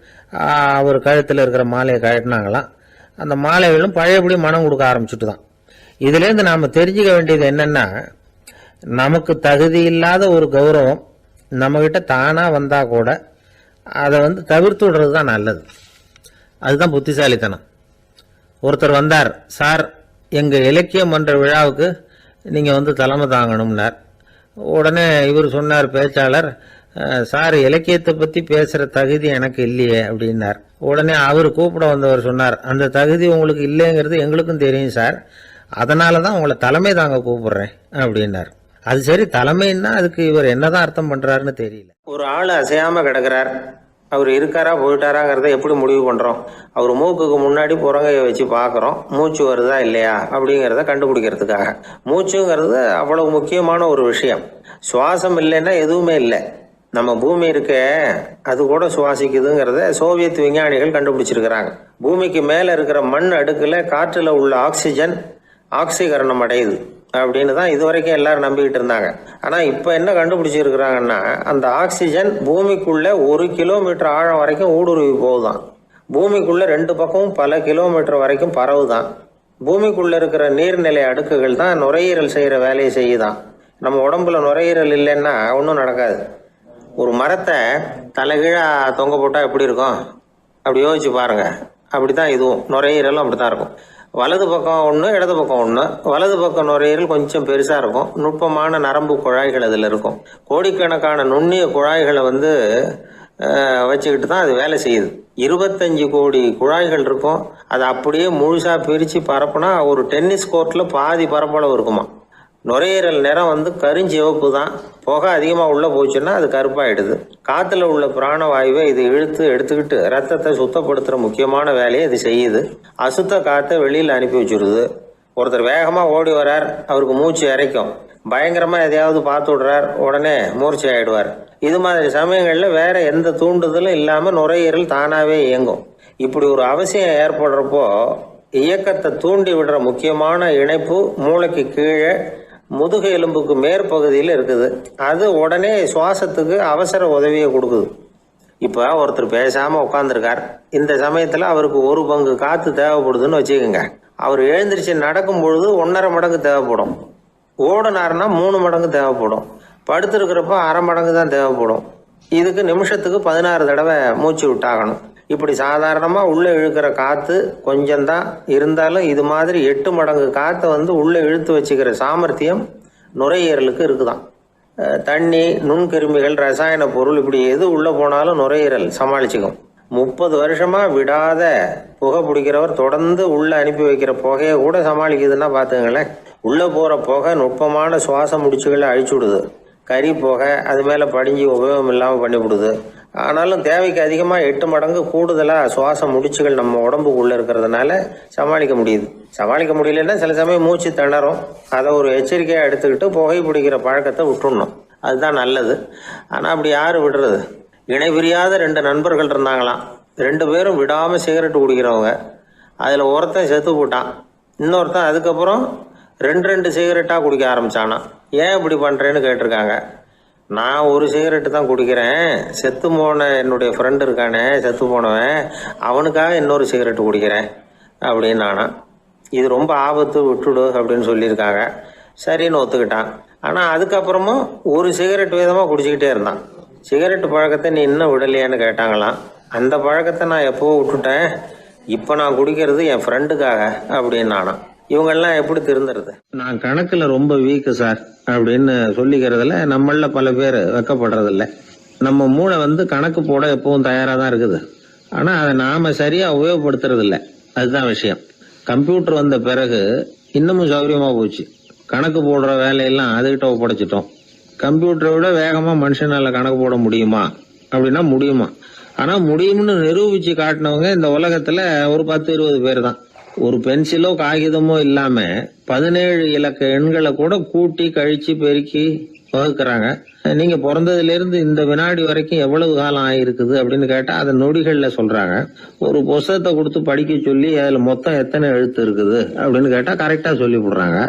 அவர் கழுத்தில் இருக்கிற மாலையை கழட்டினாங்களாம். அந்த மாலைகளும் பழையபடி மனம் கொடுக்க ஆரம்பிச்சுட்டு தான். இதுலேருந்து நாம் தெரிஞ்சுக்க வேண்டியது என்னென்னா, நமக்கு தகுதி இல்லாத ஒரு கௌரவம் நம்மக்கிட்ட தானாக வந்தால் கூட அதை தவிர்த்து விடுறது தான் நல்லது. அதுதான் புத்திசாலித்தனம். ஒருத்தர் வந்தார், சார் எங்கள் இலக்கிய மன்ற விழாவுக்கு நீங்கள் தலைமை தாங்கணும்னார். உடனே இவர் சொன்னார், பேச்சாளர், சார் இலக்கியத்தை பற்றி பேசுகிற தகுதி எனக்கு இல்லையே அப்படின்னார். உடனே அவர் கூப்பிட வந்தவர் சொன்னார், அந்த தகுதி உங்களுக்கு இல்லைங்கிறது எங்களுக்கும் தெரியும் சார், அதனால தான் உங்களை தலைமை தாங்க கூப்பிடுறேன் அப்படின்னார். அது சரி, தலைமைன்னா அதுக்கு இவர் என்னதான் அர்த்தம் பண்ணுறாருன்னு தெரியல. ஒரு ஆள் அசையாமல் கிடக்கிறார், அவர் இருக்காரா போயிட்டாராங்கிறத எப்படி முடிவு பண்ணுறோம்? அவர் மூக்குக்கு முன்னாடி புறங்கையை வச்சு பார்க்குறோம், மூச்சு வருதா இல்லையா அப்படிங்கிறத கண்டுபிடிக்கிறதுக்காக. மூச்சுங்கிறது அவ்வளவு முக்கியமான ஒரு விஷயம். சுவாசம் இல்லைன்னா எதுவுமே இல்லை. நம்ம பூமி இருக்கே அது கூட சுவாசிக்குதுங்கிறத சோவியத் விஞ்ஞானிகள் கண்டுபிடிச்சிருக்கிறாங்க. பூமிக்கு மேல இருக்கிற மண் அடுக்குல காற்றுல உள்ள ஆக்சிஜன் ஆக்சிகரணம் அடையுது அப்படின்னு தான் இதுவரைக்கும் எல்லாரும் நம்பிக்கிட்டு இருந்தாங்க. ஆனா இப்ப என்ன கண்டுபிடிச்சிருக்கிறாங்கன்னா, அந்த ஆக்சிஜன் பூமிக்குள்ள 1 கிலோமீட்டர் ஆழம் வரைக்கும் ஊடுருவி போகுதான். பூமிக்குள்ள 2 பக்கமும் பல கிலோமீட்டர் வரைக்கும் பரவுதான். பூமிக்குள்ள இருக்கிற நீர்நிலை அடுக்குகள் தான் நுரையீரல் செய்யற வேலையை செய்யுதான். நம்ம உடம்புல நுரையீரல் இல்லைன்னா ஒன்றும் நடக்காது. ஒரு மரத்தை தலைகீழா தொங்க போட்டா எப்படி இருக்கும் அப்படி யோசிச்சு பாருங்க. அப்படித்தான் இதுவும், நுரையீரலும் அப்படித்தான் இருக்கும். வலது பக்கம் ஒன்று, இடது பக்கம் ஒன்று. வலது பக்கம் நுரையீரல் கொஞ்சம் பெருசா இருக்கும், நுட்பமான நரம்பு குழாய்கள் அதில் இருக்கும். கோடிக்கணக்கான நுண்ணிய குழாய்களை வச்சுக்கிட்டு தான் அது வேலை செய்யுது. 25 கோடி குழாய்கள் இருக்கும். அதை அப்படியே முழுசா பிரிச்சு பரப்புனா ஒரு டென்னிஸ் கோர்ட்ல பாதி பரப்பளவு இருக்குமா. நுரையீரல் நிறம் கருஞ்சிவப்பு தான். புகை அதிகமாக உள்ள போச்சுன்னா அது கருப்பாயிடுது. காத்துல உள்ள பிராணவாயுவை இது இழுத்து எடுத்துக்கிட்டு ரத்தத்தை சுத்தப்படுத்துற முக்கியமான வேலையை இது செய்யுது. அசுத்த காற்றை வெளியில் அனுப்பி வச்சிருது. ஒருத்தர் வேகமா ஓடி வர்றார், அவருக்கு மூச்சு இறைக்கும். பயங்கரமா எதையாவது பார்த்து விடுறார், உடனே மூர்ச்சி ஆயிடுவார். இது மாதிரி சமயங்கள்ல வேற எந்த தூண்டுதலும் இல்லாம நுரையீரல் தானாவே இயங்கும். இப்படி ஒரு அவசியம் ஏற்படுறப்போ இயக்கத்தை தூண்டி விடுற முக்கியமான இணைப்பு மூளைக்கு கீழே முதுகு எலும்புக்கு மேற்பகுதியில் இருக்குது. அது உடனே சுவாசத்துக்கு அவசர உதவியை கொடுக்குது. இப்ப ஒருத்தர் பேசாம உட்காந்துருக்கார். இந்த சமயத்துல அவருக்கு 1 பங்கு காத்து தேவைப்படுதுன்னு வச்சுக்கோங்க. அவர் எழுந்திரிச்சு நடக்கும் பொழுது 1.5 மடங்கு தேவைப்படும். ஓடுனாருன்னா 3 மடங்கு தேவைப்படும். படுத்திருக்கிறப்ப 1/2 மடங்கு தான் தேவைப்படும். இதுக்கு நிமிஷத்துக்கு 16 தடவை மூச்சு விட்டாகணும். இப்படி சாதாரணமா உள்ள இழுக்கிற காத்து கொஞ்சம்தான் இருந்தாலும் இது மாதிரி 8 மடங்கு காத்தை உள்ள இழுத்து வச்சுக்கிற சாமர்த்தியம் நுரையீரலுக்கு இருக்குதான். தண்ணி, நுண்கிருமிகள், ரசாயன பொருள் இப்படி எது உள்ள போனாலும் நுரையீரல் சமாளிச்சுக்கும். 30 வருஷமா விடாத புகை பிடிக்கிறவர் தொடர்ந்து உள்ள அனுப்பி வைக்கிற புகையை கூட சமாளிக்குதுன்னா பாத்துங்களேன். உள்ள போற புகை நுட்பமான சுவாச முடிச்சுகளை அழிச்சுடுது. கறி புகை அது மேல படிஞ்சு உபயோகம் இல்லாம பண்ணிவிடுது. ஆனாலும் தேவைக்கு அதிகமா 8 மடங்கு கூடுதலா சுவாச முடிச்சுகள் நம்ம உடம்புக்குள்ள இருக்கிறதுனால சமாளிக்க முடியுது. சமாளிக்க முடியலன்னா சில சமயம் மூச்சு திணறும். அதை ஒரு எச்சரிக்கையா எடுத்துக்கிட்டு புகை பிடிக்கிற பழக்கத்தை விட்டுடணும். அதுதான் நல்லது. ஆனா அப்படி யாரு விடுறது? இணை பிரியாத 2 நண்பர்கள் இருந்தாங்களாம். 2 பேரும் விடாம சிகரெட் குடிக்கிறவங்க. அதுல ஒருத்தன் செத்து போட்டான். இன்னொருத்தன் அதுக்கப்புறம் 2 சிகரெட்டா குடிக்க ஆரம்பிச்சானா. ஏன் இப்படி பண்றேன்னு கேட்டிருக்காங்க. நான் ஒரு சிகரெட்டு தான் குடிக்கிறேன், செத்து போன என்னுடைய ஃப்ரெண்டு இருக்கானே செத்து போனவன், அவனுக்காக இன்னொரு சிகரெட்டு குடிக்கிறேன் அப்படின்னு நானா. இது ரொம்ப ஆபத்து, விட்டுடு அப்படின்னு சொல்லியிருக்காங்க. சரின்னு ஒத்துக்கிட்டான். ஆனா அதுக்கப்புறமும் ஒரு சிகரெட் வீதமா குடிச்சுக்கிட்டே இருந்தான். சிகரெட்டு பழக்கத்தை நீ இன்னும் விடலையான்னு கேட்டாங்களாம். அந்த பழக்கத்தை நான் எப்போ விட்டுட்டேன், இப்போ நான் குடிக்கிறது என் ஃப்ரெண்டுக்காக அப்படின்னு நானா. இவங்கெல்லாம் எப்படி திருந்துறது? நான் கணக்குல ரொம்ப வீக்கு சார் அப்படின்னு சொல்லிக்கிறதுல நம்மள பல பேர் வெக்கப்படுறது இல்லை. நம்ம மூளை கணக்கு போட எப்பவும் தயாரா தான் இருக்குது. ஆனா அதை நாம சரியா உபயோகப்படுத்துறது இல்லை. அதுதான் விஷயம். கம்ப்யூட்டர் வந்த பிறகு இன்னமும் சௌகரியமா போச்சு. கணக்கு போடுற வேலையெல்லாம் அதுகிட்ட ஒப்படைச்சிட்டோம். கம்ப்யூட்டரை விட வேகமா மனுஷனால கணக்கு போட முடியுமா அப்படின்னா முடியுமா. ஆனா முடியும்னு நிரூபிச்சு காட்டினவங்க இந்த உலகத்துல ஒரு 10-20 பேர் தான். ஒரு பென்சிலோ காகிதமோ இல்லாம 17 இலக்க எண்களை கூட கூட்டி கழிச்சு பெருக்கி வகுக்கிறாங்க. நீங்க பிறந்ததுல இருந்து இந்த வினாடி வரைக்கும் எவ்வளவு காலம் ஆயிருக்குது அப்படின்னு கேட்டா அதை நொடிகள்ல சொல்றாங்க. ஒரு புத்தகத்தை கொடுத்து படிக்க சொல்லி அதுல மொத்தம் எத்தனை எழுத்து இருக்குது அப்படின்னு கேட்டா கரெக்டா சொல்லி விடுறாங்க.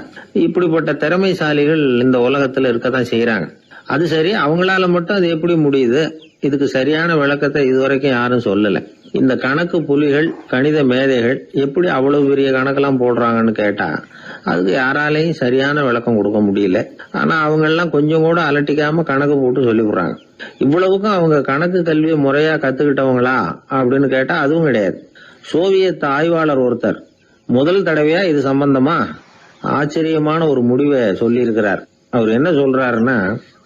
இப்படிப்பட்ட திறமைசாலிகள் இந்த உலகத்துல இருக்கதான் செய்யறாங்க. அது சரி, அவங்களால மட்டும் அது எப்படி முடியுது? இதுக்கு சரியான விளக்கத்தை இதுவரைக்கும் யாரும் சொல்லல. இந்த கணக்கு புலிகள், கணித மேதைகள் எப்படி அவ்வளவு பெரிய கணக்கெல்லாம் போடுறாங்கன்னு கேட்டா அதுக்கு யாராலையும் சரியான விளக்கம் கொடுக்க முடியல. ஆனா அவங்க எல்லாம் கொஞ்சம் கூட அலட்டிக்காம கணக்கு போட்டு சொல்லி விடுறாங்க. இவ்வளவுக்கும் அவங்க கணக்கு கல்வியை முறையா கத்துக்கிட்டவங்களா அப்படின்னு கேட்டா அதுவும் கிடையாது. சோவியத் ஆய்வாளர் ஒருத்தர் முதல் தடவையா இது சம்பந்தமா ஆச்சரியமான ஒரு முடிவை சொல்லி இருக்கிறார். அவர் என்ன சொல்றாருன்னா,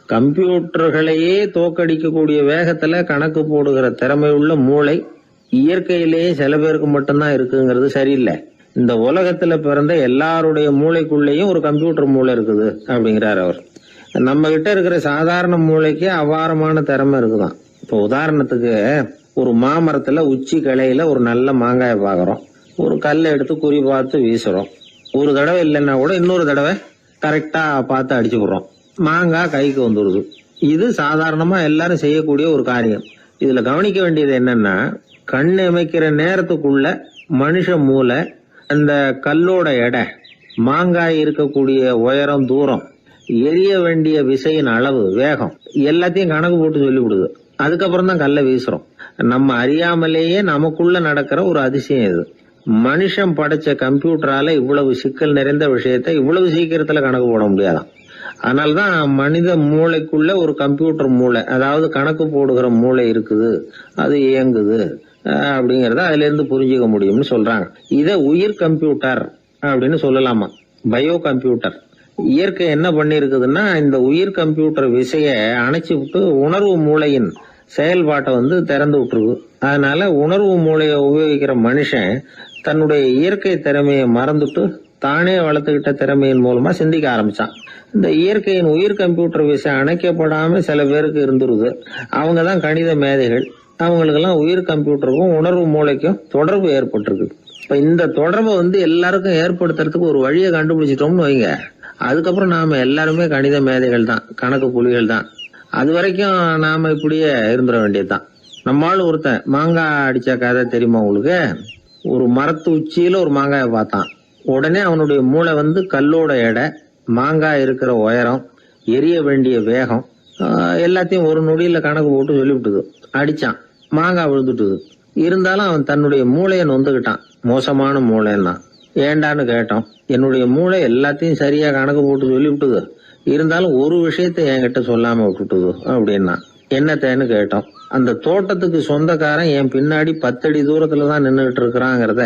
கம்ப்யூட்டர்களையே தோக்கடிக்கக்கூடிய வேகத்துல கணக்கு போடுகிற திறமையுள்ள மூளை இயற்கையிலேயே சில பேருக்கு மட்டும்தான் இருக்குங்கிறது சரியில்லை. இந்த உலகத்துல பிறந்த எல்லாருடைய மூளைக்குள்ளேயும் ஒரு கம்ப்யூட்டர் மூளை இருக்குது அப்படிங்கிறார் அவர். நம்ம கிட்ட இருக்கிற சாதாரண மூளைக்கு அபாரமான திறமை இருக்குதான். இப்போ உதாரணத்துக்கு ஒரு மாமரத்துல உச்சி கிளையில ஒரு நல்ல மாங்காயை பாக்குறோம். ஒரு கல்லை எடுத்து குறி பார்த்து வீசுறோம். ஒரு தடவை இல்லைன்னா கூட இன்னொரு தடவை கரெக்டா பார்த்து அடிச்சு விடுறோம். மாங்காய் கைக்கு வந்துடுது. இது சாதாரணமா எல்லாரும் செய்யக்கூடிய ஒரு காரியம். இதுல கவனிக்க வேண்டியது என்னன்னா, கண் இமைக்கிற நேரத்துக்குள்ள மனுஷ மூளை அந்த கல்லோட எடை, மாங்காய் இருக்கக்கூடிய உயரம், தூரம், எரிய வேண்டிய விசையின் அளவு, வேகம் எல்லாத்தையும் கணக்கு போட்டு சொல்லி விடுது. அதுக்கப்புறம் தான் கல்லை வீசுறோம். நம்ம அறியாமலேயே நமக்குள்ள நடக்கிற ஒரு அதிசயம் இது. மனுஷன் படைச்ச கம்ப்யூட்டரால இவ்வளவு சிக்கல் நிறைந்த விஷயத்தை இவ்வளவு சீக்கிரத்துல கணக்கு போட முடியாதான். அதனாலதான் மனித மூளைக்குள்ள ஒரு கம்ப்யூட்டர் மூளை, அதாவது கணக்கு போடுகிற மூளை இருக்குது, அது இயங்குது அப்படிங்கறத அதுல இருந்து புரிஞ்சுக்க முடியும்னு சொல்றாங்க. இத உயிர் கம்ப்யூட்டர் அப்படின்னு சொல்லலாமா, பயோ கம்ப்யூட்டர். இயற்கை என்ன பண்ணி இருக்குதுன்னா, இந்த உயிர் கம்ப்யூட்டர் விசைய அணைச்சு விட்டு உணர்வு மூளையின் செயல்பாட்டை திறந்து விட்டுருக்கு. அதனால உணர்வு மூளையை உபயோகிக்கிற மனுஷன் தன்னுடைய இயற்கை திறமையை மறந்துட்டு தானே வளர்த்துக்கிட்ட திறமையின் மூலமா சிந்திக்க ஆரம்பிச்சான். இந்த இயற்கையின் உயிர் கம்ப்யூட்டர் விசை அணைக்கப்படாம சில பேருக்கு இருந்துருது. அவங்கதான் கணித மேதைகள். அவங்களுக்கெல்லாம் உயிர் கம்ப்யூட்டருக்கும் உணர்வு மூளைக்கும் தொடர்பு ஏற்பட்டிருக்கு. இப்ப இந்த தொடர்பை எல்லாருக்கும் ஏற்படுத்துறதுக்கு ஒரு வழியை கண்டுபிடிச்சிட்டோம்னு வைங்க, அதுக்கப்புறம் நாம எல்லாருமே கணித மேதைகள் தான், கணக்கு புலிகள் தான். அது வரைக்கும் நாம இப்படியே இருந்துட வேண்டியதுதான். நம்மால் ஒருத்தன் மாங்காய் அடிச்ச கதை தெரியுமா உங்களுக்கு? ஒரு மரத்து உச்சியில ஒரு மாங்காயை பார்த்தான். உடனே அவனுடைய மூளை கல்லோட எடை, மாங்காய் இருக்கிற உயரம், எரிய வேண்டிய வேகம் எல்லாத்தையும் ஒரு நொடியில கணக்கு போட்டு சொல்லிவிட்டுது. அடிச்சான், மாங்காய் விழுந்துட்டுது. இருந்தாலும் அவன் தன்னுடைய மூளையை நொந்துக்கிட்டான். மோசமான மூளைன்னா ஏண்டான்னு கேட்டோம். என்னுடைய மூளை எல்லாத்தையும் சரியா கணக்கு போட்டு சொல்லிவிட்டுது, இருந்தாலும் ஒரு விஷயத்த என்கிட்ட சொல்லாம விட்டுட்டுது அப்படின்னா. என்னத்தேன்னு கேட்டோம். அந்த தோட்டத்துக்கு சொந்தக்காரன் என் பின்னாடி 10 அடி தூரத்துலதான் நின்றுட்டு இருக்கிறாங்கிறத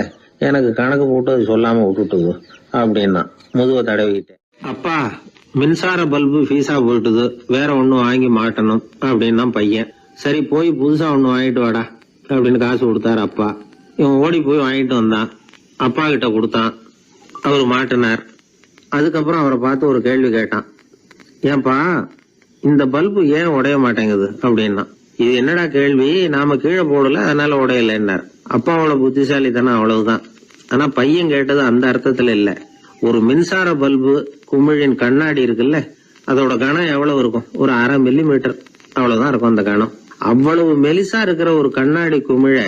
எனக்கு கணக்கு போட்டு அது சொல்லாம விட்டுட்டுது அப்படின்னா. முதுவை தடவிக்கிட்டேன். அப்பா, மின்சார பல்பு ஃபீஸா போயிட்டுது, வேற ஒண்ணு வாங்கி மாட்டணும் அப்படின்னா பையன். சரி போய் புதுசா ஒண்ணு வாங்கிட்டு வாடா அப்படின்னு காசு கொடுத்தாரு அப்பா. இவன் ஓடி போய் வாங்கிட்டு வந்தான். அப்பா கிட்ட கொடுத்தான். அவர் மாட்டினார். அதுக்கப்புறம் அவரை பார்த்து ஒரு கேள்வி கேட்டான். ஏன்பா, இந்த பல்பு ஏன் உடைய மாட்டேங்குது அப்படின்னா. இது என்னடா கேள்வி, நாம கீழே போடல அதனால உடையலன்னார். அப்பாவோட புத்திசாலித்தனம் அவ்வளவுதான். ஆனா பையன் கேட்டது அந்த அர்த்தத்துல இல்ல. ஒரு மின்சார பல்பு குமிழின் கண்ணாடி இருக்குல்ல, அதோட கனம் எவ்வளவு இருக்கும்? ஒரு 1/2 மில்லிமீட்டர் அவ்வளவுதான் இருக்கும் அந்த கனம். அவ்வளவு மெலிசா இருக்கிற ஒரு கண்ணாடி குமிழ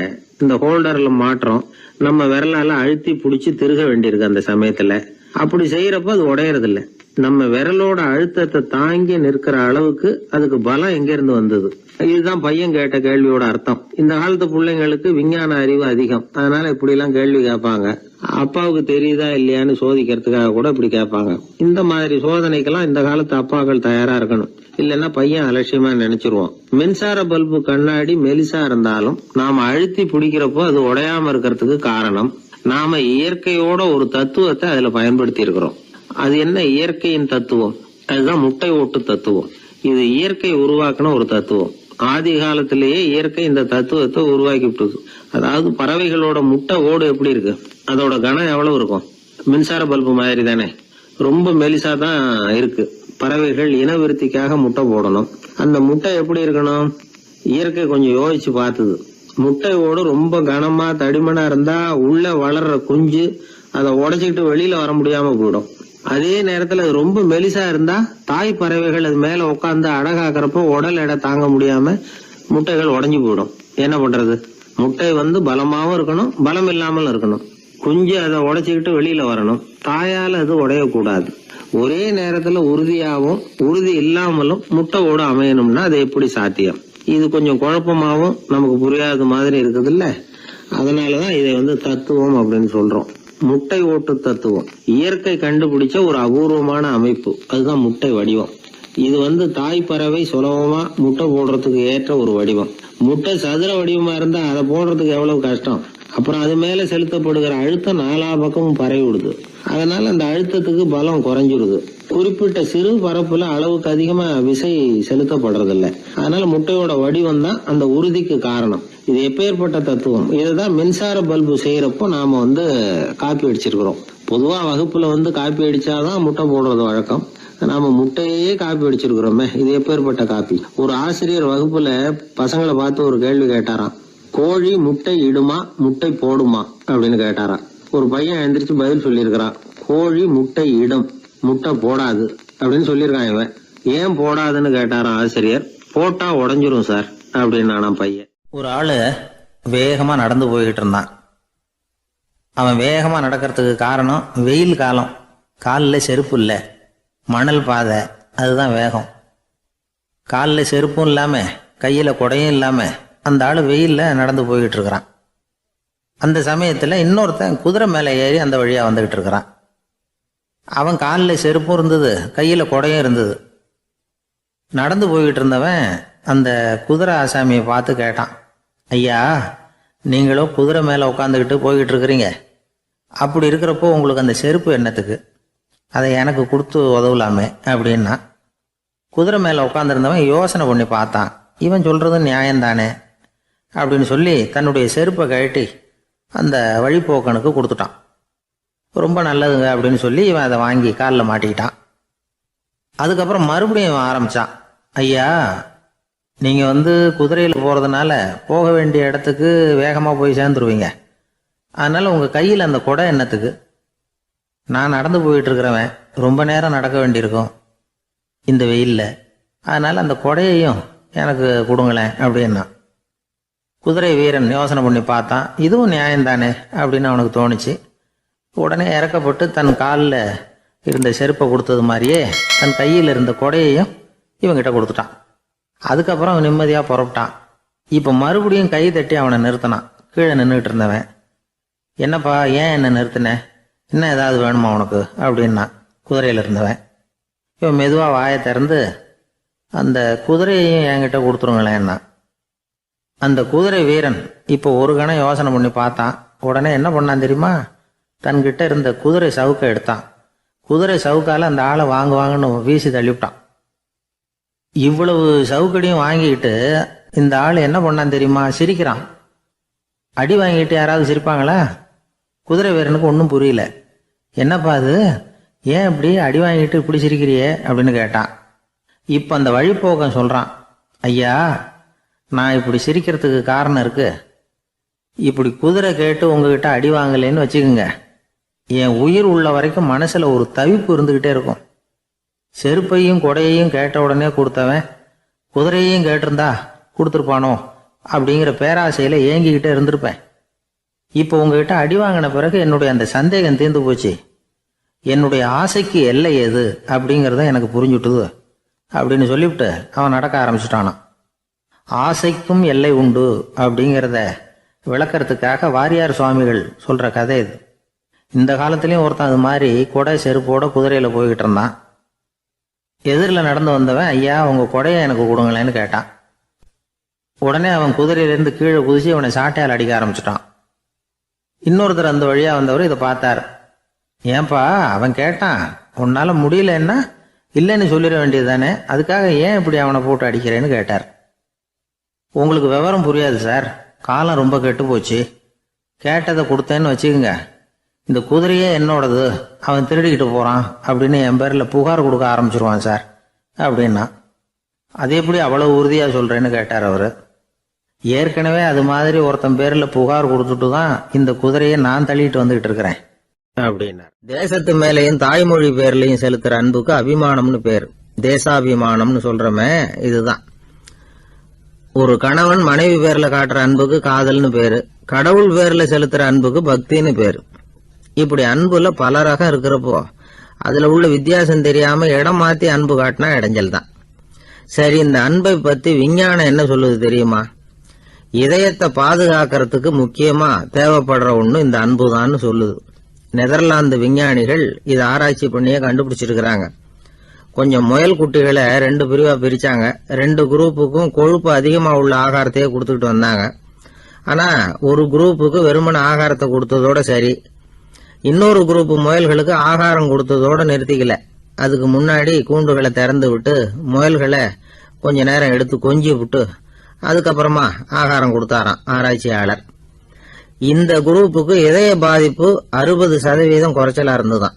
இந்த ஹோல்டர்ல மாற்றம் நம்ம விரலால அழுத்தி புடிச்சு திருக வேண்டியிருக்கு. அந்த சமயத்துல அப்படி செய்யறப்ப அது உடையறது இல்ல. நம்ம விரலோட அழுத்தத்தை தாங்கி நிற்கிற அளவுக்கு அதுக்கு பலம் எங்க இருந்து வந்தது? இதுதான் பையன் கேட்ட கேள்வியோட அர்த்தம். இந்த காலத்து பிள்ளைங்களுக்கு விஞ்ஞான அறிவு அதிகம், அதனால இப்படி எல்லாம் கேள்வி கேட்பாங்க. அப்பாவுக்கு தெரியுதா இல்லையான்னு சோதிக்கிறதுக்காக கூட இப்படி கேட்பாங்க. இந்த மாதிரி சோதனைக்கெல்லாம் இந்த காலத்து அப்பாக்கள் தயாரா இருக்கணும். இல்லைன்னா பையன் அலட்சியமா நினைச்சிருவோம். மின்சார பல்பு கண்ணாடி மெலிசா இருந்தாலும் நாம அழுத்தி பிடிக்கிறப்போ அது உடையாம இருக்கிறதுக்கு காரணம், நாம இயற்கையோட ஒரு தத்துவத்தை அதுல பயன்படுத்தி இருக்கிறோம். அது என்ன இயற்கையின் தத்துவம்? அதுதான் முட்டை ஓட்டு தத்துவம். இது இயற்கை உருவாக்கின ஒரு தத்துவம். ஆதி காலத்திலேயே இயற்கை இந்த தத்துவத்தை உருவாக்கி விட்டது. அதாவது பறவைகளோட முட்டை ஓடு எப்படி இருக்கு, அதோட கனம் எவ்வளவு இருக்கும்? மின்சார பல்பு மாதிரி தானே, ரொம்ப மெலிசா தான் இருக்கு. பறவைகள் இனவிருத்திக்காக முட்டை போடணும். அந்த முட்டை எப்படி இருக்கணும்? இயற்கை கொஞ்சம் யோசிச்சு பார்த்தது. முட்டை ஓடு ரொம்ப கனமா தடிமனா இருந்தா உள்ள வளர்ற குஞ்சு அதை உடைச்சிக்கிட்டு வெளியில வர முடியாம போயிடும். அதே நேரத்துல அது ரொம்ப மெலிசா இருந்தா தாய் பறவைகள் அது மேல உட்காந்து அடகாக்குறப்போ உடல் எடை தாங்க முடியாம முட்டைகள் உடைஞ்சு போயிடும். என்ன பண்றது? முட்டை பலமாவும் இருக்கணும், பலம் இல்லாமல் இருக்கணும். குஞ்சு அதை உடைச்சுக்கிட்டு வெளியில வரணும். தாயால அது உடையக்கூடாது. ஒரே நேரத்துல உறுதியாகவும் உறுதி இல்லாமலும் முட்டை ஓடு அமையணும்னா அது எப்படி சாத்தியம்? இது கொஞ்சம் குழப்பமாவும் நமக்கு புரியாத மாதிரி இருக்குது இல்ல. அதனாலதான் இதை தத்துவம் அப்படின்னு சொல்றோம். முட்டை ஓட்டு தத்துவம் இயற்கை கண்டுபிடிச்ச ஒரு அபூர்வமான அமைப்பு. அதுதான் முட்டை வடிவம். இது தாய் பறவை சுலபமா முட்டை போடுறதுக்கு ஏற்ற ஒரு வடிவம். முட்டை சதுர வடிவமா இருந்தா அதை போடுறதுக்கு எவ்வளவு கஷ்டம். அப்புறம் அது மேல செலுத்தப்படுகிற அழுத்தம் 4 பக்கமும் பரவி விடுது. அதனால அந்த அழுத்தத்துக்கு பலம் குறைஞ்சிருது. குறிப்பிட்ட சிறு பரப்புல அளவுக்கு அதிகமா விசை செலுத்தப்படுறது இல்ல. அதனால முட்டையோட வடிவம் தான் அந்த உறுதிக்கு காரணம். இது எப்பேற்பட்ட தத்துவம்? இதுதான் மின்சார பல்பு செய்யறப்போ நாம காப்பி அடிச்சிருக்கிறோம். பொதுவா வகுப்புல காப்பி அடிச்சாதான் முட்டை போடுறது வழக்கம். நாம முட்டையே காப்பி அடிச்சிருக்கிறோமே, இது எப்பேற்பட்ட காப்பி? ஒரு ஆசிரியர் வகுப்புல பசங்களை பார்த்து ஒரு கேள்வி கேட்டாராம். கோழி முட்டை இடுமா, முட்டை போடுமா அப்படின்னு கேட்டாராம். ஒரு பையன் எந்திரிச்சு பதில் சொல்லியிருக்கிறான். கோழி முட்டை இடும், முட்டை போடாது அப்படின்னு சொல்லியிருக்கான். இவன் ஏன் போடாதுன்னு கேட்டாராம் ஆசிரியர். போட்டா உடஞ்சிரும் சார் அப்படின்னு பையன். ஒரு ஆளு வேகமா நடந்து போய்கிட்டு இருந்தான். அவன் வேகமா நடக்கிறதுக்கு காரணம் வெயில் காலம், காலில் செருப்பு இல்லை, மணல் பாதை, அதுதான் வேகம். காலில் செருப்பும் இல்லாம கையில குடையும் இல்லாம அந்த ஆளு வெயில்ல நடந்து போய்கிட்டு இருக்கிறான். அந்த சமயத்துல இன்னொருத்தன் குதிரை மேலே ஏறி அந்த வழியா வந்துகிட்டு இருக்கிறான். அவன் காலில் செருப்பும் இருந்தது, கையில குடையும் இருந்தது. நடந்து போய்கிட்டு இருந்தவன் அந்த குதிரை ஆசாமியை பார்த்து கேட்டான், ஐயா, நீங்களும் குதிரை மேலே உட்காந்துக்கிட்டு போய்கிட்டு இருக்கிறீங்க, அப்படி இருக்கிறப்போ உங்களுக்கு அந்த செருப்பு என்னத்துக்கு? அதை எனக்கு கொடுத்து உதவலாமே அப்படின்னா. குதிரை மேலே உட்காந்துருந்தவன் யோசனை பண்ணி பார்த்தான். இவன் சொல்றது நியாயம்தானே அப்படின்னு சொல்லி தன்னுடைய செருப்பை கழட்டி அந்த வழிப்போக்கனுக்கு கொடுத்துட்டான். ரொம்ப நல்லதுங்க அப்படின்னு சொல்லி இவன் அதை வாங்கி காலில் மாட்டிக்கிட்டான். அதுக்கப்புறம் மறுபடியும் இவன் ஆரம்பிச்சான், ஐயா, நீங்க குதிரையில் போறதுனால போக வேண்டிய இடத்துக்கு வேகமா போய் சேர்ந்துருவீங்க, அதனால உங்க கையில் அந்த குடை என்னத்துக்கு? நான் நடந்து போயிட்டு இருக்கிறவன் ரொம்ப நேரம் நடக்க வேண்டியிருக்கும் இந்த வெயில்ல, அதனால அந்த குடையையும் எனக்கு கொடுங்களேன் அப்படின்னா. குதிரை வீரன் யோசனை பண்ணி பார்த்தான், இதுவும் நியாயம்தானே அப்படின்னு அவனுக்கு தோணுச்சு. உடனே இறக்கப்பட்டு தன் காலில் இருந்த செருப்பை கொடுத்தது மாதிரியே தன் கையில் இருந்த கொடையையும் இவங்கிட்ட கொடுத்துட்டான். அதுக்கப்புறம் அவன் நிம்மதியாக புறப்பட்டான். இப்போ மறுபடியும் கை தட்டி அவனை நிறுத்தினான். கீழே நின்றுட்டு இருந்தவன், என்னப்பா ஏன் என்ன நிறுத்தின, இன்னும் ஏதாவது வேணுமா உனக்கு அப்படின்னா குதிரையில் இருந்தவன். இவன் மெதுவாக வாயை திறந்து அந்த குதிரையையும் என்கிட்ட கொடுத்துருங்களேன்னா. அந்த குதிரை வீரன் இப்போ ஒரு கணம் யோசனை பண்ணி பார்த்தான். உடனே என்ன பண்ணான் தெரியுமா? தன்கிட்ட இருந்த குதிரை சவுக்கை எடுத்தான். குதிரை சவுக்கால அந்த ஆளை வாங்குவாங்கன்னு வீசி தள்ளிவிட்டான். இவ்வளவு சவுக்கடியும் வாங்கிக்கிட்டு இந்த ஆள் என்ன பண்ணான் தெரியுமா? சிரிக்கிறான். அடி வாங்கிட்டு யாராவது சிரிப்பாங்களா? குதிரை வீரனுக்கு ஒன்றும் புரியல. என்னப்பா அது, ஏன் இப்படி அடி வாங்கிட்டு இப்படி சிரிக்கிறியே அப்படின்னு கேட்டான். இப்போ அந்த வழிப்போக்கன் சொல்றான், ஐயா, நான் இப்படி சிரிக்கிறதுக்கு காரணம் இருக்கு. இப்படி குதிரை கேட்டு உங்ககிட்ட அடி வாங்கலேன்னு வச்சுக்கோங்க, என் உயிர் உள்ள வரைக்கும் மனசுல ஒரு தவிப்பு இருந்துகிட்டே இருக்கும். செருப்பையும் கொடையையும் கேட்ட உடனே கொடுத்தவன் குதிரையையும் கேட்டிருந்தா கொடுத்துருப்பானோ அப்படிங்கிற பேராசையில ஏங்கிக்கிட்டே இருந்திருப்பேன். இப்போ உங்ககிட்ட அடி வாங்கின பிறகு என்னுடைய அந்த சந்தேகம் தீர்ந்து போச்சு. என்னுடைய ஆசைக்கு எல்லை எது அப்படிங்கிறத எனக்கு புரிஞ்சுட்டுது அப்படின்னு சொல்லிவிட்டு அவன் நடக்க ஆரம்பிச்சுட்டானான். ஆசைக்கும் எல்லை உண்டு அப்படிங்கிறத விளக்கறதுக்காக வாரியார் சுவாமிகள் சொல்ற கதை இது. இந்த காலத்திலயும் ஒருத்தன் அது மாதிரி கொடை செருப்போட குதிரையில போய்கிட்டு இருந்தான். எதிரில் நடந்து வந்தவன், ஐயா, உங்க கொடையை எனக்கு கொடுங்களேன்னு கேட்டான். உடனே அவன் குதிரையிலேருந்து கீழே குதிச்சு அவனை சாட்டையால் அடிக்க ஆரம்பிச்சிட்டான். இன்னொருத்தர் அந்த வழியா வந்தவர் இதை பார்த்தார். ஏன்பா, அவன் கேட்டான், உன்னால முடியலன்னா இல்லைன்னு சொல்லிட வேண்டியது தானே, அதுக்காக ஏன் இப்படி அவனை போட்டு அடிக்கிறேன்னு கேட்டார். உங்களுக்கு விவரம் புரியாது சார், காலம் ரொம்ப கெட்டு போச்சு. கேட்டதை கொடுத்தேன்னு வச்சுக்கோங்க, இந்த குதிரையே என்னோடது, அவன் திருடிக்கிட்டு போறான் அப்படின்னு என் பேரில் புகார் கொடுக்க ஆரம்பிச்சிருவான் சார் அப்படின்னா. அது எப்படி அவ்வளவு உறுதியா சொல்றேன்னு கேட்டார் அவரு. ஏற்கனவே அது மாதிரி ஒருத்தன் பேரில் புகார் கொடுத்துட்டு தான் இந்த குதிரையை நான் தள்ளிட்டு வந்துகிட்டு இருக்கிறேன் அப்படின்னார். தேசத்து மேலையும் தாய்மொழி பேர்லையும் செலுத்துற அன்புக்கு அபிமானம்னு பேர். தேசாபிமானம்னு சொல்றமே இதுதான். ஒரு கணவன் மனைவி பேர்ல காட்டுற அன்புக்கு காதல்னு பேரு. கடவுள் பேர்ல செலுத்துற அன்புக்கு பக்தின்னு பேரு. இப்படி அன்புல பல ரகம் இருக்கிறப்போ அதுல உள்ள வித்தியாசம் தெரியாம இடம் மாத்தி அன்பு காட்டினா இடைஞ்சல் தான். சரி, இந்த அன்பை பத்தி விஞ்ஞானம் என்ன சொல்லுது தெரியுமா? இதயத்தை பாதுகாக்கிறதுக்கு முக்கியமா தேவைப்படுற ஒண்ணு இந்த அன்புதான்னு சொல்லுது. நெதர்லாந்து விஞ்ஞானிகள் இதை ஆராய்ச்சி பண்ணியே கண்டுபிடிச்சிருக்கிறாங்க. கொஞ்சம் முயல் குட்டிகளை 2 பிரிவா பிரிச்சாங்க. 2 குரூப்புக்கும் கொழுப்பு அதிகமா உள்ள ஆகாரத்தையே கொடுத்துக்கிட்டு வந்தாங்க. ஆனா ஒரு குரூப்புக்கு வெறுமன ஆகாரத்தை கொடுத்ததோட சரி, இன்னொரு குரூப் முயல்களுக்கு ஆகாரம் கொடுத்ததோட நிறுத்திக்கல. அதுக்கு முன்னாடி கூண்டுகளை திறந்து விட்டு முயல்களை கொஞ்ச நேரம் எடுத்து கொஞ்சி விட்டு அதுக்கப்புறமா ஆகாரம் கொடுத்தாராம் ஆராய்ச்சியாளர். இந்த குரூப்புக்கு இதய பாதிப்பு 60% குறைச்சலா இருந்துதான்.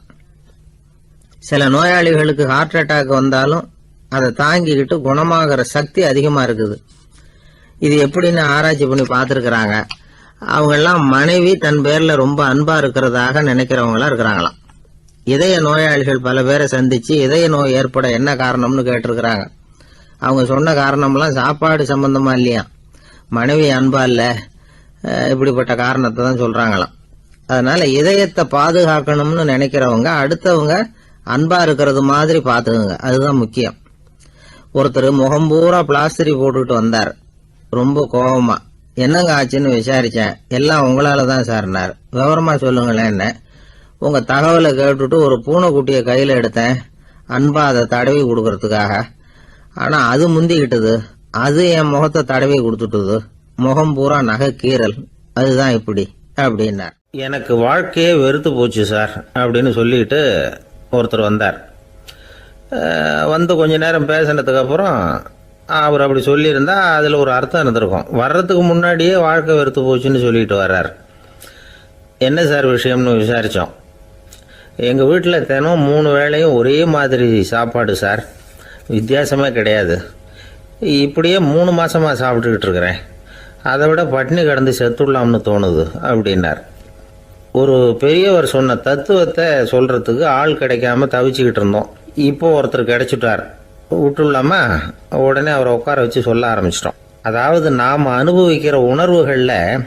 சில நோயாளிகளுக்கு ஹார்ட் அட்டாக் வந்தாலும் அதை தாங்கிக்கிட்டு குணமாகிற சக்தி அதிகமா இருக்குது. இது எப்படின்னு ஆராய்ச்சி பண்ணி பார்த்துருக்கிறாங்க. அவங்க எல்லாம் மனைவி தன் பேர்ல ரொம்ப அன்பா இருக்கிறதாக நினைக்கிறவங்களா இருக்கிறாங்களாம். இதய நோயாளிகள் பல பேரை சந்திச்சு இதய நோய் ஏற்பட என்ன காரணம்னு கேட்டிருக்கிறாங்க. அவங்க சொன்ன காரணம்லாம் சாப்பாடு சம்பந்தமா இல்லையா, மனைவி அன்பா இல்ல, இப்படிப்பட்ட காரணத்தை தான் சொல்றாங்களாம். அதனால இதயத்தை பாதுகாக்கணும்னு நினைக்கிறவங்க அடுத்தவங்க அன்பா இருக்கிறது மாதிரி பாத்துக்குங்க, அதுதான் முக்கியம். ஒருத்தர் முகம் பூரா பிளாஸ்டரி போட்டுட்டு வந்தார், ரொம்ப கோபமா. என்னங்க ஆச்சுன்னு விசாரிச்சேன். எல்லாம் உங்களால தான் சார்னார். விவரமா சொல்லுங்களேன். என்ன உங்க தகவலை கேட்டுட்டு ஒரு பூனைக்குட்டியை கையில எடுத்தேன், அன்பா அதை தடவி கொடுக்கறதுக்காக. ஆனா அது முந்திக்கிட்டது, அது என் முகத்தை தடவி கொடுத்துட்டுது, முகம் பூரா நகை கீறல், அதுதான் இப்படி அப்படின்னார். எனக்கு வாழ்க்கையே வெறுத்து போச்சு சார் அப்படின்னு சொல்லிட்டு ஒருத்தர் வந்தார். வந்து கொஞ்ச நேரம் பேசினதுக்கு அப்புறம் அவர் அப்படி சொல்லியிருந்தா அதில் ஒரு அர்த்தம் இருந்திருக்கும். வர்றதுக்கு முன்னாடியே வாழ்க்கை வெறுத்து போச்சுன்னு சொல்லிட்டு வர்றார். என்ன சார் விஷயம்னு விசாரித்தோம். எங்கள் வீட்டில் தினம் 3 வேளையும் ஒரே மாதிரி சாப்பாடு சார், வித்தியாசமே கிடையாது. இப்படியே 3 மாசமாக சாப்பிட்டுக்கிட்டு இருக்கிறேன். அதை விட பட்டினி கிடந்து செத்துடலாம்னு தோணுது அப்படின்னார். ஒரு பெரியவர் சொன்ன தத்துவத்தை சொல்கிறதுக்கு ஆள் கிடைக்காம தவிச்சுக்கிட்டு இருந்தோம். இப்போ ஒருத்தர் கிடைச்சிட்டார், விட்டுலாமா? உடனே அவரை உட்கார வச்சு சொல்ல ஆரம்பிச்சிட்டோம். அதாவது நாம் அனுபவிக்கிற உணர்வுகளில்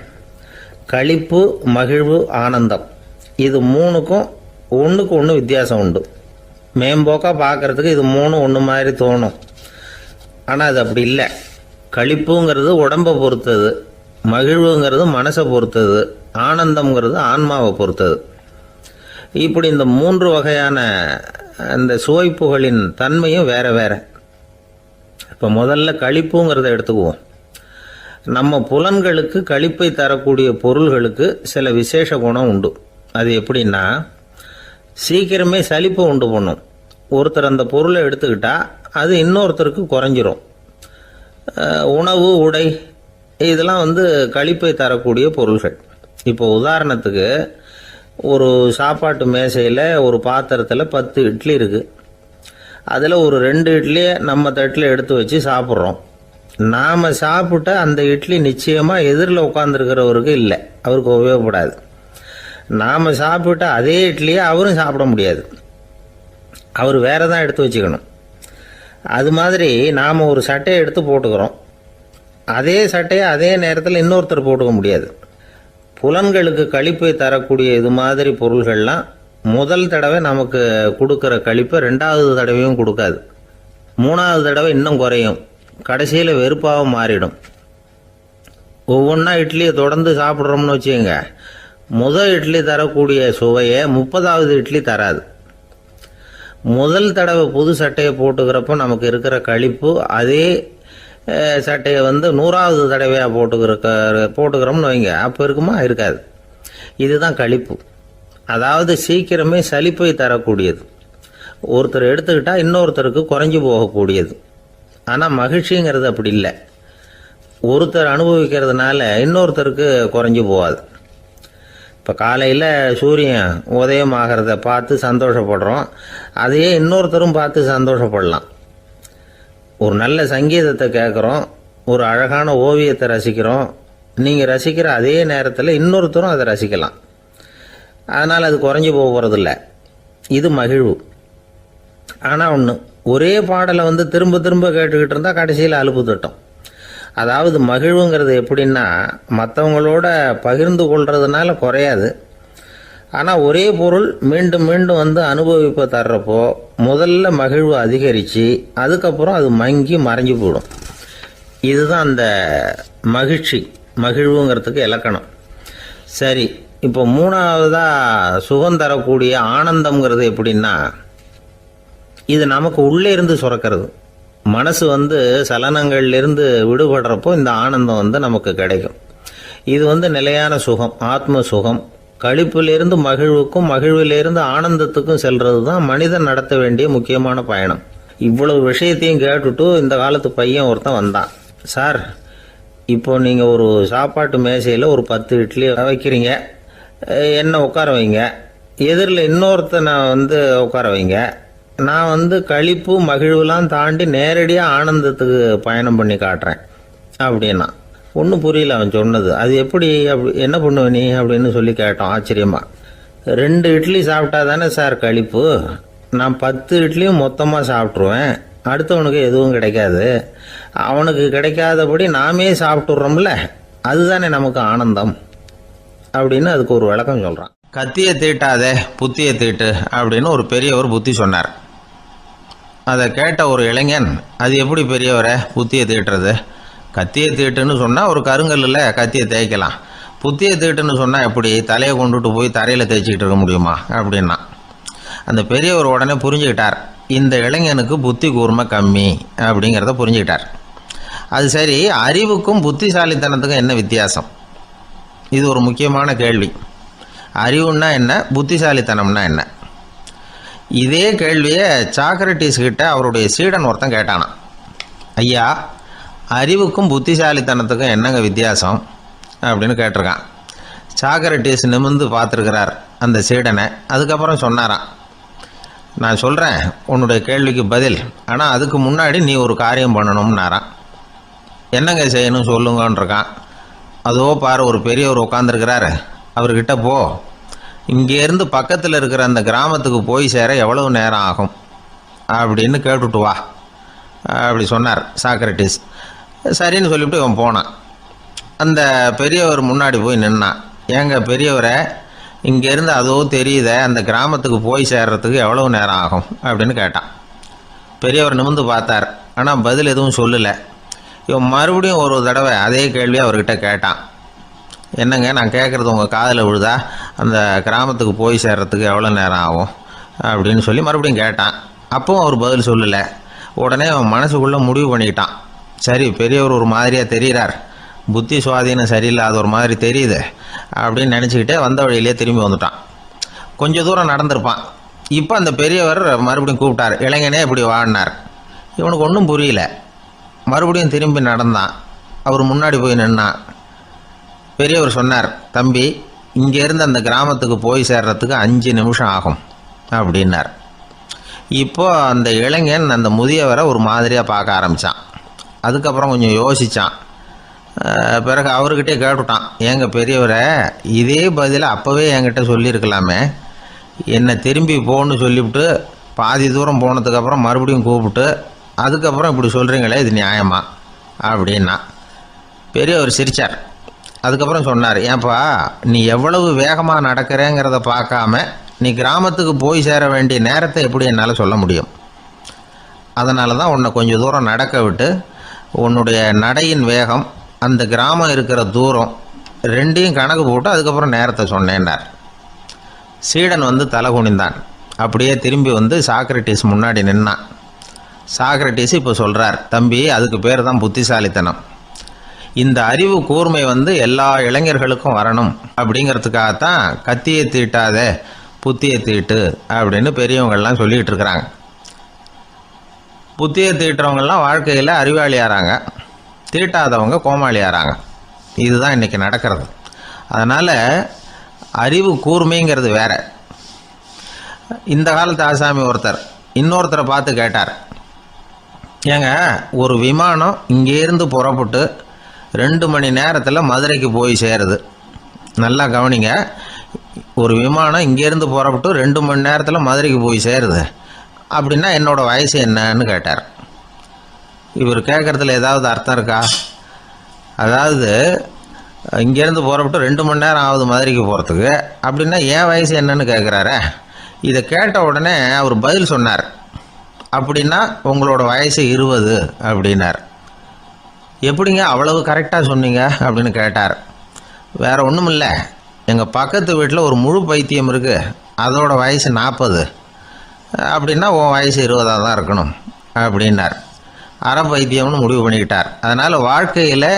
களிப்பு, மகிழ்வு, ஆனந்தம், இது 3க்கும் ஒன்றுக்கு ஒன்று வித்தியாசம் உண்டு. மேம்போக்காக பார்க்கறதுக்கு இது 3 ஒன்று மாதிரி தோணும். ஆனால் அது அப்படி இல்லை. களிப்புங்கிறது உடம்பை பொறுத்தது, மகிழ்வுங்கிறது மனசை பொறுத்தது, ஆனந்தம்ங்கிறது ஆன்மாவை பொறுத்தது. இப்படி இந்த 3 வகையான அந்த சுவைப்புகளின் தன்மையும் வேற வேற. இப்போ முதல்ல களிப்புங்கிறத எடுத்துக்குவோம். நம்ம புலன்களுக்கு களிப்பை தரக்கூடிய பொருள்களுக்கு சில விசேஷ குணம் உண்டு. அது எப்படின்னா, சீக்கிரமே சலிப்பை உண்டு பண்ணும். ஒருத்தர் அந்த பொருளை எடுத்துக்கிட்டா அது இன்னொருத்தருக்கு குறைஞ்சிரும். உணவு, உடை, இதெல்லாம் களிப்பை தரக்கூடிய பொருள்கள். இப்போ உதாரணத்துக்கு, ஒரு சாப்பாட்டு மேசையில் ஒரு பாத்திரத்தில் 10 இட்லி இருக்குது. அதில் ஒரு 2 இட்லியை நம்ம தட்டில் எடுத்து வச்சு சாப்பிட்றோம். நாம் சாப்பிட்ட அந்த இட்லி நிச்சயமாக எதிரில் உட்காந்துருக்கிறவருக்கு இல்லை, அவருக்கு உபயோகப்படாது. நாம் சாப்பிட்ட அதே இட்லியை அவரும் சாப்பிட முடியாது, அவர் வேற தான் எடுத்து வச்சுக்கணும். அது மாதிரி நாம் ஒரு சட்டையை எடுத்து போட்டுக்கிறோம், அதே சட்டையை அதே நேரத்தில் இன்னொருத்தர் போட்டுக்க முடியாது. புலன்களுக்கு களிப்பை தரக்கூடிய இது மாதிரி பொருள்கள்லாம் முதல் தடவை நமக்கு கொடுக்குற களிப்பை 2வது தடவையும் கொடுக்காது. 3வது தடவை இன்னும் குறையும், கடைசியில் வெறுப்பாக மாறிடும். ஒவ்வொன்றா இட்லியை தொடர்ந்து சாப்பிட்றோம்னு வச்சுக்கோங்க, முதல் இட்லி தரக்கூடிய சுவையை 30வது இட்லி தராது. முதல் தடவை புது சட்டையை போட்டுக்கிறப்போ நமக்கு இருக்கிற களிப்பு அதே சட்டையை 100வது தடவையாக போட்டுக்கிறோம்னு வைங்க, அப்போ இருக்குமா? இருக்காது. இதுதான் களிப்பு. அதாவது சீக்கிரமே சலிப்பை தரக்கூடியது. ஒருத்தர் எடுத்துக்கிட்டால் இன்னொருத்தருக்கு குறைஞ்சி போகக்கூடியது. ஆனால் மகிழ்ச்சிங்கிறது அப்படி இல்லை. ஒருத்தர் அனுபவிக்கிறதுனால இன்னொருத்தருக்கு குறைஞ்சி போகாது. இப்போ காலையில் சூரியன் உதயம் ஆகிறத பார்த்து சந்தோஷப்படுறோம், அதையே இன்னொருத்தரும் பார்த்து சந்தோஷப்படலாம். ஒரு நல்ல சங்கீதத்தை கேட்குறோம், ஒரு அழகான ஓவியத்தை ரசிக்கிறோம், நீங்கள் ரசிக்கிற அதே நேரத்தில் இன்னொருத்தரும் அதை ரசிக்கலாம். அதனால் அது குறைஞ்சி போகிறதில்ல. இது மகிழ்வு. ஆனால் ஒன்று, ஒரே பாடலை திரும்ப திரும்ப கேட்டுக்கிட்டு இருந்தால் கடைசியில் அலுப்பு தட்டும். அதாவது மகிழ்வுங்கிறது எப்படின்னா, மற்றவங்களோட பகிர்ந்து கொள்றதுனால குறையாது. ஆனால் ஒரே பொருள் மீண்டும் மீண்டும் அனுபவிப்பை தர்றப்போ முதல்ல மகிழ்வு அதிகரித்து அதுக்கப்புறம் அது மங்கி மறைஞ்சு போயிடும். இதுதான் அந்த மகிழ்வுங்கிறதுக்கு இலக்கணம். சரி, இப்போ 3வதாக சுகம் தரக்கூடிய ஆனந்தம்ங்கிறது எப்படின்னா, இது நமக்கு உள்ளே இருந்து சுரக்கிறது. மனசு சலனங்கள்லேருந்து விடுபடுறப்போ இந்த ஆனந்தம் நமக்கு கிடைக்கும். இது நிலையான சுகம், ஆத்ம சுகம். களிப்பிலிருந்து மகிழ்வுக்கும், மகிழ்விலிருந்து ஆனந்தத்துக்கும் செல்றது தான் மனிதன் நடத்த வேண்டிய முக்கியமான பயணம். இவ்வளவு விஷயத்தையும் கேட்டுட்டு இந்த காலத்து பையன் ஒருத்தன் வந்தான். சார், இப்போ நீங்கள் ஒரு சாப்பாட்டு மேசையில் ஒரு 10 இட்லி வைக்கிறீங்க, என்ன உட்கார வைங்க, எதிரில் இன்னொருத்தனை உட்கார வைங்க, நான் களிப்பு மகிழ்வுலாம் தாண்டி நேரடியாக ஆனந்தத்துக்கு பயணம் பண்ணி காட்டுறேன் அப்படின்னா. ஒன்றும் புரியல அவன் சொன்னது. அது எப்படி, என்ன பண்ணுவ நீ அப்படின்னு சொல்லி கேட்டோம் ஆச்சரியமா. 2 இட்லி சாப்பிட்டா தானே சார் கழிப்பு. நான் 10 இட்லியும் மொத்தமாக சாப்பிட்ருவேன். அடுத்தவனுக்கு எதுவும் கிடைக்காது. அவனுக்கு கிடைக்காதபடி நாமே சாப்பிட்டுடுறோம்ல, அதுதானே நமக்கு ஆனந்தம் அப்படின்னு அதுக்கு ஒரு விளக்கம் சொல்கிறான். கத்தியை தீட்டாதே புத்தியை தீட்டு அப்படின்னு ஒரு பெரியவர் புத்தி சொன்னார். அதை கேட்ட ஒரு இளைஞன், அது எப்படி பெரியவரை புத்தியை தீட்டுறது? கத்தியை தீட்டுன்னு சொன்னால் ஒரு கருங்கல்லில் கத்தியை தேய்க்கலாம், புத்தியை தீட்டுன்னு சொன்னால் எப்படி தலையை கொண்டுட்டு போய் தரையில் தேய்ச்சிக்கிட்டு இருக்க முடியுமா அப்படின்னா. அந்த பெரியவர் உடனே புரிஞ்சுக்கிட்டார், இந்த இளைஞனுக்கு புத்தி கூர்மை கம்மி அப்படிங்கிறத புரிஞ்சுக்கிட்டார். அது சரி, அறிவுக்கும் புத்திசாலித்தனத்துக்கும் என்ன வித்தியாசம்? இது ஒரு முக்கியமான கேள்வி. அறிவுன்னா என்ன, புத்திசாலித்தனம்னா என்ன? இதே கேள்வியை சாக்ரட்டிஸ் கிட்ட அவருடைய சீடன் ஒருத்தன் கேட்டானான். ஐயா, அறிவுக்கும் புத்திசாலித்தனத்துக்கும் என்னங்க வித்தியாசம் அப்படின்னு கேட்டிருக்கான். சாக்ரட்டிஸ் நிமிர்ந்து பார்த்துருக்கிறார் அந்த சீடனை. அதுக்கப்புறம் சொன்னாராம், நான் சொல்கிறேன் உன்னுடைய கேள்விக்கு பதில், ஆனால் அதுக்கு முன்னாடி நீ ஒரு காரியம் பண்ணணும்னாரான். என்னங்க செய்யணும் சொல்லுங்கன்றிருக்கான். அதோ பாரு, ஒரு பெரியவர் உட்காந்துருக்கிறாரு, அவர்கிட்ட போ, இங்கேருந்து பக்கத்தில் இருக்கிற அந்த கிராமத்துக்கு போய் சேர எவ்வளவு நேரம் ஆகும் அப்படின்னு கேட்டுட்டு வா அப்படி சொன்னார் சாக்ரட்டிஸ். சரின்னு சொல்லிவிட்டு இவன் போனான். அந்த பெரியவர் முன்னாடி போய் நின்னான். ஏங்க பெரியவரை, இங்கேருந்து அதோ தெரியுத அந்த கிராமத்துக்கு போய் சேர்றதுக்கு எவ்வளவு நேரம் ஆகும் அப்படின்னு கேட்டான். பெரியவர் நிமிர்ந்து பார்த்தார், ஆனால் பதில் எதுவும் சொல்லலை. இவன் மறுபடியும் ஒரு தடவை அதே கேள்வி அவர்கிட்ட கேட்டான். என்னங்க, நான் கேட்குறது உங்கள் காதில் விழுதா? அந்த கிராமத்துக்கு போய் சேர்றதுக்கு எவ்வளோ நேரம் ஆகும் அப்படின்னு சொல்லி மறுபடியும் கேட்டான். அப்பவும் அவர் பதில் சொல்லலை. உடனே அவன் மனசுக்குள்ளே முடிவு பண்ணிக்கிட்டான், சரி பெரியவர் ஒரு மாதிரியாக தெரிகிறார், புத்தி சுவாதீனம் சரியில்லாத ஒரு மாதிரி தெரியுது அப்படின்னு நினச்சிக்கிட்டே வந்த வழியிலே திரும்பி வந்துட்டான். கொஞ்சம் தூரம் நடந்திருப்பான். இப்போ அந்த பெரியவர் மறுபடியும் கூப்பிட்டார், இளைஞனே இப்படி வாடினார். இவனுக்கு ஒன்றும் புரியல. மறுபடியும் திரும்பி நடந்தான். அவர் முன்னாடி போய் நின்னான். பெரியவர் சொன்னார், தம்பி, இங்கேருந்து அந்த கிராமத்துக்கு போய் சேர்றதுக்கு 5 நிமிஷம் ஆகும் அப்படின்னார். இப்போது அந்த இளைஞன் அந்த முதியவரை ஒரு மாதிரியாக பார்க்க ஆரம்பித்தான். அதுக்கப்புறம் கொஞ்சம் யோசித்தான். பிறகு அவர்கிட்டே கேட்டுட்டான், ஏங்க பெரியவரை, இதே பதிலை அப்போவே என்கிட்ட சொல்லியிருக்கலாமே, என்னை திரும்பி போன்னு சொல்லிவிட்டு பாதி தூரம் போனதுக்கப்புறம் மறுபடியும் கூப்பிட்டு அதுக்கப்புறம் இப்படி சொல்கிறீங்களே, இது நியாயமா அப்படின்னா. பெரியவர் சிரித்தார். அதுக்கப்புறம் சொன்னார், ஏன்பா, நீ எவ்வளவு வேகமாக நடக்கிறேங்கிறத பார்க்காம நீ கிராமத்துக்கு போய் சேர வேண்டிய நேரத்தை எப்படி என்னால் சொல்ல முடியும்? அதனால தான் உன்னை கொஞ்சம் தூரம் நடக்க விட்டு உன்னுடைய நடையின் வேகம், அந்த கிராமம் இருக்கிற தூரம் ரெண்டையும் கணக்கு போட்டு அதுக்கப்புறம் நேரத்தை சொன்னேன்னார். சீடன் வந்து தலை குனிந்தான். அப்படியே திரும்பி வந்து சாக்ரட்டிஸ் முன்னாடி நின்னான். சாக்ரட்டிஸ் இப்போ சொல்கிறார், தம்பி, அதுக்கு பேர் தான் புத்திசாலித்தனம். இந்த அறிவு கூர்மை வந்து எல்லா இளைஞர்களுக்கும் வரணும் அப்படிங்கிறதுக்காகத்தான் கத்தியை தீட்டாதே புத்தியை தீட்டு அப்படின்னு பெரியவங்கள்லாம் சொல்லிகிட்டு இருக்கிறாங்க. புத்தியை தீட்டுறவங்கெல்லாம் வாழ்க்கையில் அறிவாளியாகிறாங்க, தீட்டாதவங்க கோமாளியாகிறாங்க. இதுதான் இன்றைக்கி நடக்கிறது. அதனால் அறிவு கூர்மைங்கிறது வேற. இந்த காலத்து ஆசாமி ஒருத்தர் இன்னொருத்தரை பார்த்து கேட்டார், ஏங்க, ஒரு விமானம் இங்கேருந்து புறப்பட்டு 2 மணி நேரத்தில் மதுரைக்கு போய் சேருது. நல்லா கவனிங்க, ஒரு விமானம் இங்கேருந்து புறப்பட்டு 2 மணி நேரத்தில் மதுரைக்கு போய் சேருது அப்படின்னா என்னோடய வயசு என்னன்னு கேட்டார். இவர் கேட்குறதுல ஏதாவது அர்த்தம் இருக்கா? அதாவது இங்கேருந்து புறப்பட்டு 2 மணி நேரம் ஆகுது மதுரைக்கு போகிறதுக்கு, அப்படின்னா என் வயசு என்னன்னு கேட்குறாரு. இதை கேட்ட உடனே அவர் பதில் சொன்னார், அப்படின்னா உங்களோட வயசு 20 அப்படின்னார். எப்படிங்க அவ்வளவு கரெக்டாக சொன்னீங்க அப்படின்னு கேட்டார். வேறு ஒன்றும் இல்லை, எங்கள் பக்கத்து வீட்டில் ஒரு முழு பைத்தியம் இருக்குது, அதோட வயசு 40, அப்படின்னா உன் வயசு 20 தான் இருக்கணும் அப்படின்னார். அரை பைத்தியம்னு முடிவு பண்ணிக்கிட்டார். அதனால் வாழ்க்கையில்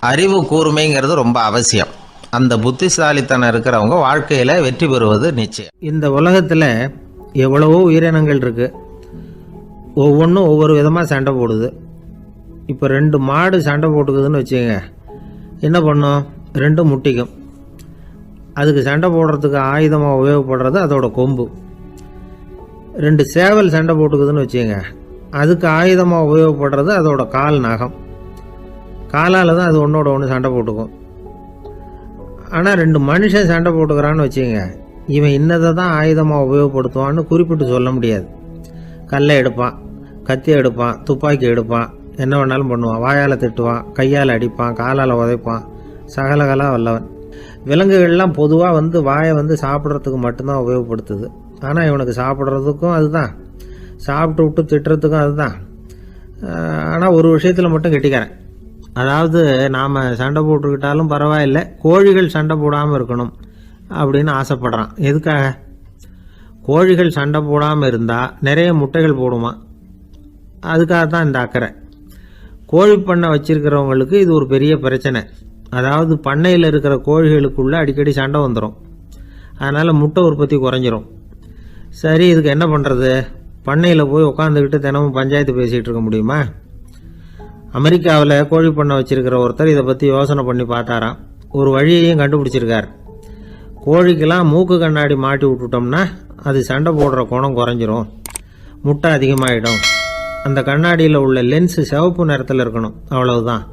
அறிவு கூர்மைங்கிறது ரொம்ப அவசியம். அந்த புத்திசாலித்தனம் இருக்கிறவங்க வாழ்க்கையில் வெற்றி பெறுவது நிச்சயம். இந்த உலகத்தில் எவ்வளவோ உயிரினங்கள் இருக்குது, ஒவ்வொன்றும் ஒவ்வொரு விதமாக சண்டை போடுது. இப்போ 2 மாடு சண்டை போட்டுக்குதுன்னு வச்சுங்க, என்ன பண்ணும்? 2 முட்டிக்கும். அதுக்கு சண்டை போடுறதுக்கு ஆயுதமாக உபயோகப்படுறது அதோட கொம்பு. 2 சேவல் சண்டை போட்டுக்குதுன்னு வச்சுங்க, அதுக்கு ஆயுதமாக உபயோகப்படுறது அதோட கால் நகம். காலால் தான் அது ஒன்றோட ஒன்று சண்டை போட்டுக்கும். ஆனால் 2 மனுஷன் சண்டை போட்டுக்கிறான்னு வச்சுங்க, இவன் இன்னதை தான் ஆயுதமாக உபயோகப்படுத்துவான்னு குறிப்பிட்டு சொல்ல முடியாது. கல்லை எடுப்பான், கத்தி எடுப்பான், துப்பாக்கி எடுப்பான், என்ன வேணாலும் பண்ணுவான். வாயால் திட்டுவான், கையால் அடிப்பான், காலால் உதைப்பான், சகலகலா வல்லவன். விலங்குகள்லாம் பொதுவாக வாயை சாப்பிட்றதுக்கு மட்டும்தான் உபயோகப்படுத்துது. ஆனால் இவனுக்கு சாப்பிட்றதுக்கும் அதுதான், சாப்பிட்டு விட்டு திட்டுறதுக்கும் அதுதான். ஆனால் ஒரு விஷயத்தில் மட்டும் கெட்டிக்கிறேன். அதாவது நாம் சண்டை போட்டுக்கிட்டாலும் பரவாயில்லை, கோழிகள் சண்டை போடாமல் இருக்கணும் அப்படின்னு ஆசைப்படுறான். எதுக்காக? கோழிகள் சண்டை போடாமல் இருந்தால் நிறைய முட்டைகள் போடுமா, அதுக்காக தான் இந்த அக்கறை. கோழி பண்ணை வச்சிருக்கிறவங்களுக்கு இது ஒரு பெரிய பிரச்சனை. அதாவது பண்ணையில் இருக்கிற கோழிகளுக்குள்ளே அடிக்கடி சண்டை வந்துடும், அதனால் முட்டை உற்பத்தி குறைஞ்சிரும். சரி, இதுக்கு என்ன பண்ணுறது? பண்ணையில் போய் உட்காந்துக்கிட்டு தினமும் பஞ்சாயத்து பேசிகிட்டு இருக்க முடியுமா? அமெரிக்காவில் கோழி பண்ணை வச்சிருக்கிற ஒருத்தர் இதை பற்றி யோசனை பண்ணி பார்த்தாராம். ஒரு வழியையும் கண்டுபிடிச்சிருக்கார். கோழிக்கெல்லாம் மூக்கு கண்ணாடி மாட்டி விட்டுட்டோம்னா அது சண்டை போடுற குணம் குறைஞ்சிரும், முட்டை அதிகமாகிடும். அந்த கண்ணாடியில் உள்ள லென்ஸு சிவப்பு நிறத்தில் இருக்கணும், அவ்வளவுதான்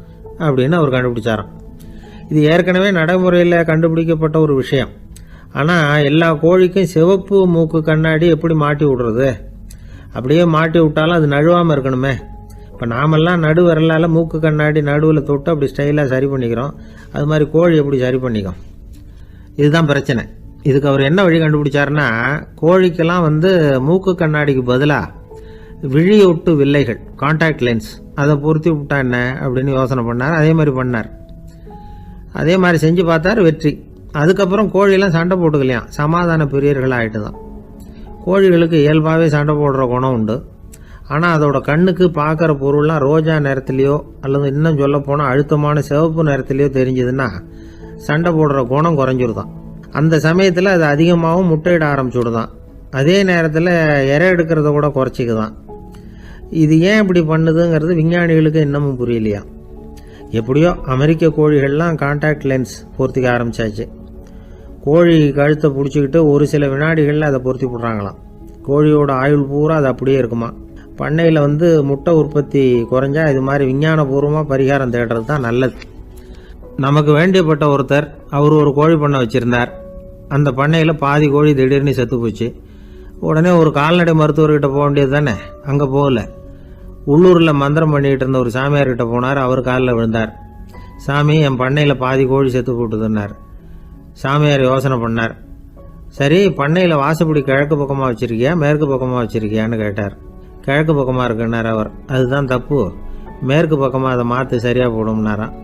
அப்படின்னு அவர் கண்டுபிடிச்சாராம். இது ஏற்கனவே நடைமுறையில் கண்டுபிடிக்கப்பட்ட ஒரு விஷயம். ஆனால் எல்லா கோழிக்கும் சிவப்பு மூக்கு கண்ணாடி எப்படி மாட்டி விடுறது? அப்படியே மாட்டி விட்டாலும் அது நழுவாமல் இருக்கணுமே. இப்போ நாமெல்லாம் நடு விரலால் மூக்கு கண்ணாடி நடுவில் தொட்டு அப்படி ஸ்டைலாக சரி பண்ணிக்கிறோம், அது மாதிரி கோழி எப்படி சரி பண்ணிக்கும்? இதுதான் பிரச்சனை. இதுக்கு அவர் என்ன வழி கண்டுபிடிச்சாருன்னா, கோழிக்கெல்லாம் மூக்கு கண்ணாடிக்கு பதிலாக விழியொட்டு வில்லைகள், கான்டாக்ட் லென்ஸ், அதை பொருத்தி விட்டா என்ன அப்படின்னு யோசனை பண்ணார். அதே மாதிரி பண்ணார். அதே மாதிரி செஞ்சு பார்த்தார், வெற்றி. அதுக்கப்புறம் கோழியெல்லாம் சண்டை போட்டுக்கலையாம், சமாதான பிரியர்கள் ஆகிட்டு தான். கோழிகளுக்கு இயல்பாகவே சண்டை போடுற குணம் உண்டு. ஆனால் அதோட கண்ணுக்கு பார்க்குற பொருள்லாம் ரோஜா நிறத்துலையோ அல்லது இன்னும் சொல்ல போனால் அழுத்தமான சிவப்பு நிறத்துலையோ தெரிஞ்சதுன்னா சண்டை போடுற குணம் குறைஞ்சிருதான். அந்த சமயத்தில் அது அதிகமாகவும் முட்டையிட ஆரம்பிச்சுடுதான். அதே நேரத்தில் இறை எடுக்கிறத கூட குறைச்சிக்குதான். இது ஏன் இப்படி பண்ணுதுங்கிறது விஞ்ஞானிகளுக்கு இன்னமும் புரியலையா. எப்படியோ அமெரிக்க கோழிகள்லாம் கான்டாக்ட் லென்ஸ் பொருத்திக்க ஆரம்பித்தாச்சு. கோழி கழுத்தை பிடிச்சிக்கிட்டு ஒரு சில வினாடிகளில் அதை பொருத்தி போடுறாங்களாம். கோழியோட ஆயுள் பூரா அது அப்படியே இருக்குமா. பண்ணையில் முட்டை உற்பத்தி குறைஞ்சா இது மாதிரி விஞ்ஞானபூர்வமாக பரிகாரம் தேடுறது தான் நல்லது. நமக்கு வேண்டியப்பட்ட ஒருத்தர், அவர் ஒரு கோழி பண்ணை வச்சுருந்தார். அந்த பண்ணையில் பாதி கோழி திடீர்னு செத்து போச்சு. உடனே ஒரு கால்நடை மருத்துவர்கிட்ட போக வேண்டியது தானே. அங்கே போகல, உள்ளூரில் மந்திரம் பண்ணிகிட்டு இருந்த ஒரு சாமியார்கிட்ட போனார். அவர் காலில் விழுந்தார். சாமி, என் பண்ணையில் பாதி கோழி செத்து போட்டுதுன்னார். சாமியார் யோசனை பண்ணார். சரி, பண்ணையில் வாசப்படி கிழக்கு பக்கமாக வச்சுருக்கியா மேற்கு பக்கமாக வச்சுருக்கியான்னு கேட்டார். கிழக்கு பக்கமாக இருக்குன்னார் அவர். அதுதான் தப்பு, மேற்கு பக்கமாக அதை மாற்றி சரியாக போடும்னாராம்.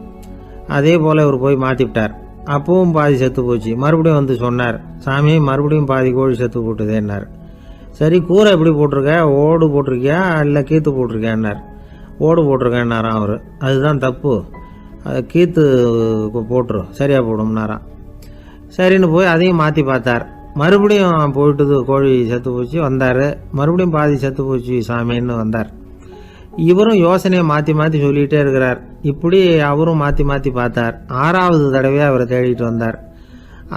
அதே போல் இவர் போய் மாற்றிவிட்டார். அப்பவும் பாதி செத்து போச்சு. மறுபடியும் சொன்னார், சாமி மறுபடியும் பாதி கோழி செத்து போட்டுதேன்னார். சரி, கூரை எப்படி போட்டிருக்க, ஓடு போட்டிருக்கியா இல்லை கீத்து போட்டிருக்கியான்னார். ஓடு போட்டிருக்கேன்னாராம் அவர். அதுதான் தப்பு, அது கீத்து போட்டுரு சரியாக போடும்னாராம். சரின்னு போய் அதையும் மாற்றி பார்த்தார். மறுபடியும் போயிட்டுது, கோழி செத்து போச்சு. வந்தார், மறுபடியும் பாதி செத்து போச்சு சாமின்னு வந்தார். இவரும் யோசனையை மாற்றி மாற்றி சொல்லிகிட்டே இருக்கிறார். இப்படி அவரும் மாற்றி மாற்றி பார்த்தார். 6வது தடவையாக அவரை தேடிட்டு வந்தார்.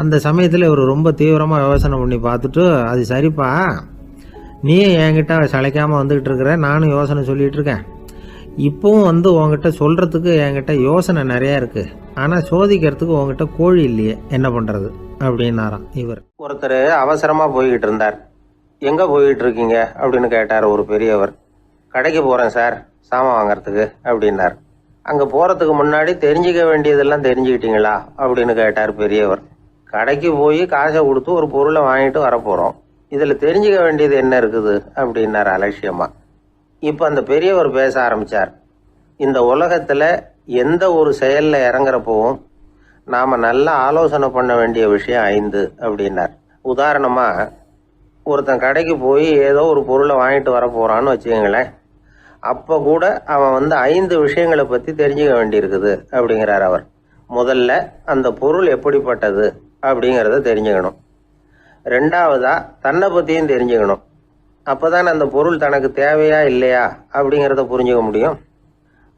அந்த சமயத்தில் இவர் ரொம்ப தீவிரமாக யோசனை பண்ணி பார்த்துட்டு, அது சரிப்பா, நீ என்கிட்ட சளைக்காமல் வந்துக்கிட்டு இருக்கிற, நானும் யோசனை சொல்லிகிட்டு இருக்கேன். இப்போவும் உங்ககிட்ட சொல்கிறதுக்கு என்கிட்ட யோசனை நிறையா இருக்குது, ஆனால் சோதிக்கிறதுக்கு உங்ககிட்ட கோழி இல்லையே, என்ன பண்ணுறது அப்படின்னாராம் இவர். ஒருத்தர் அவசரமாக போய்கிட்டு இருந்தார். எங்கே போய்கிட்டு இருக்கீங்க அப்படின்னு கேட்டார் ஒரு பெரியவர். கடைக்கு போகிறேன் சார், சாமான் வாங்கிறதுக்கு அப்படின்னார். அங்கே போகிறதுக்கு முன்னாடி தெரிஞ்சிக்க வேண்டியதெல்லாம் தெரிஞ்சுக்கிட்டீங்களா அப்படின்னு கேட்டார் பெரியவர். கடைக்கு போய் காசை கொடுத்து ஒரு பொருளை வாங்கிட்டு வரப்போகிறோம், இதில் தெரிஞ்சிக்க வேண்டியது என்ன இருக்குது அப்படின்னார் அலட்சியமாக. இப்போ அந்த பெரியவர் பேச ஆரம்பித்தார். இந்த உலகத்தில் எந்த ஒரு செயலில் இறங்குறப்பவும் நாம் நல்லா ஆலோசனை பண்ண வேண்டிய விஷயம் 5 அப்படின்னார். உதாரணமாக, ஒருத்தன் கடைக்கு போய் ஏதோ ஒரு பொருளை வாங்கிட்டு வர போகிறான்னு வச்சுக்கோங்களேன். அப்போ கூட அவன் 5 விஷயங்களை பற்றி தெரிஞ்சுக்க வேண்டியிருக்குது அப்படிங்கிறார் அவர். முதல்ல அந்த பொருள் எப்படிப்பட்டது அப்படிங்கிறத தெரிஞ்சுக்கணும். 2வதா தன்னை பற்றியும் தெரிஞ்சுக்கணும். அப்போ தான் அந்த பொருள் தனக்கு தேவையா இல்லையா அப்படிங்கிறத புரிஞ்சுக்க முடியும்.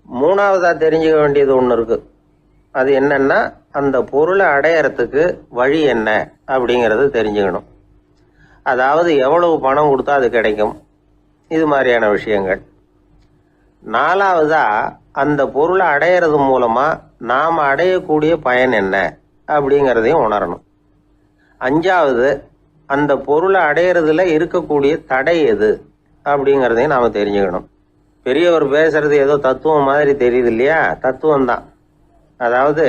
3வதா தெரிஞ்சுக்க வேண்டியது ஒன்று இருக்குது. அது என்னன்னா, அந்த பொருளை அடையறதுக்கு வழி என்ன அப்படிங்கிறத தெரிஞ்சுக்கணும். அதாவது எவ்வளவு பணம் கொடுத்தா அது கிடைக்கும், இது மாதிரியான விஷயங்கள். 4வதா அந்த பொருளை அடையிறது மூலமாக நாம் அடையக்கூடிய பயன் என்ன அப்படிங்கிறதையும் உணரணும். அஞ்சாவது, அந்த பொருளை அடையிறதுல இருக்கக்கூடிய தடை எது அப்படிங்கிறதையும் நாம் தெரிஞ்சுக்கணும். பெரியவர் பேசுறது ஏதோ தத்துவம் மாதிரி தெரியுது இல்லையா? தத்துவம் தான். அதாவது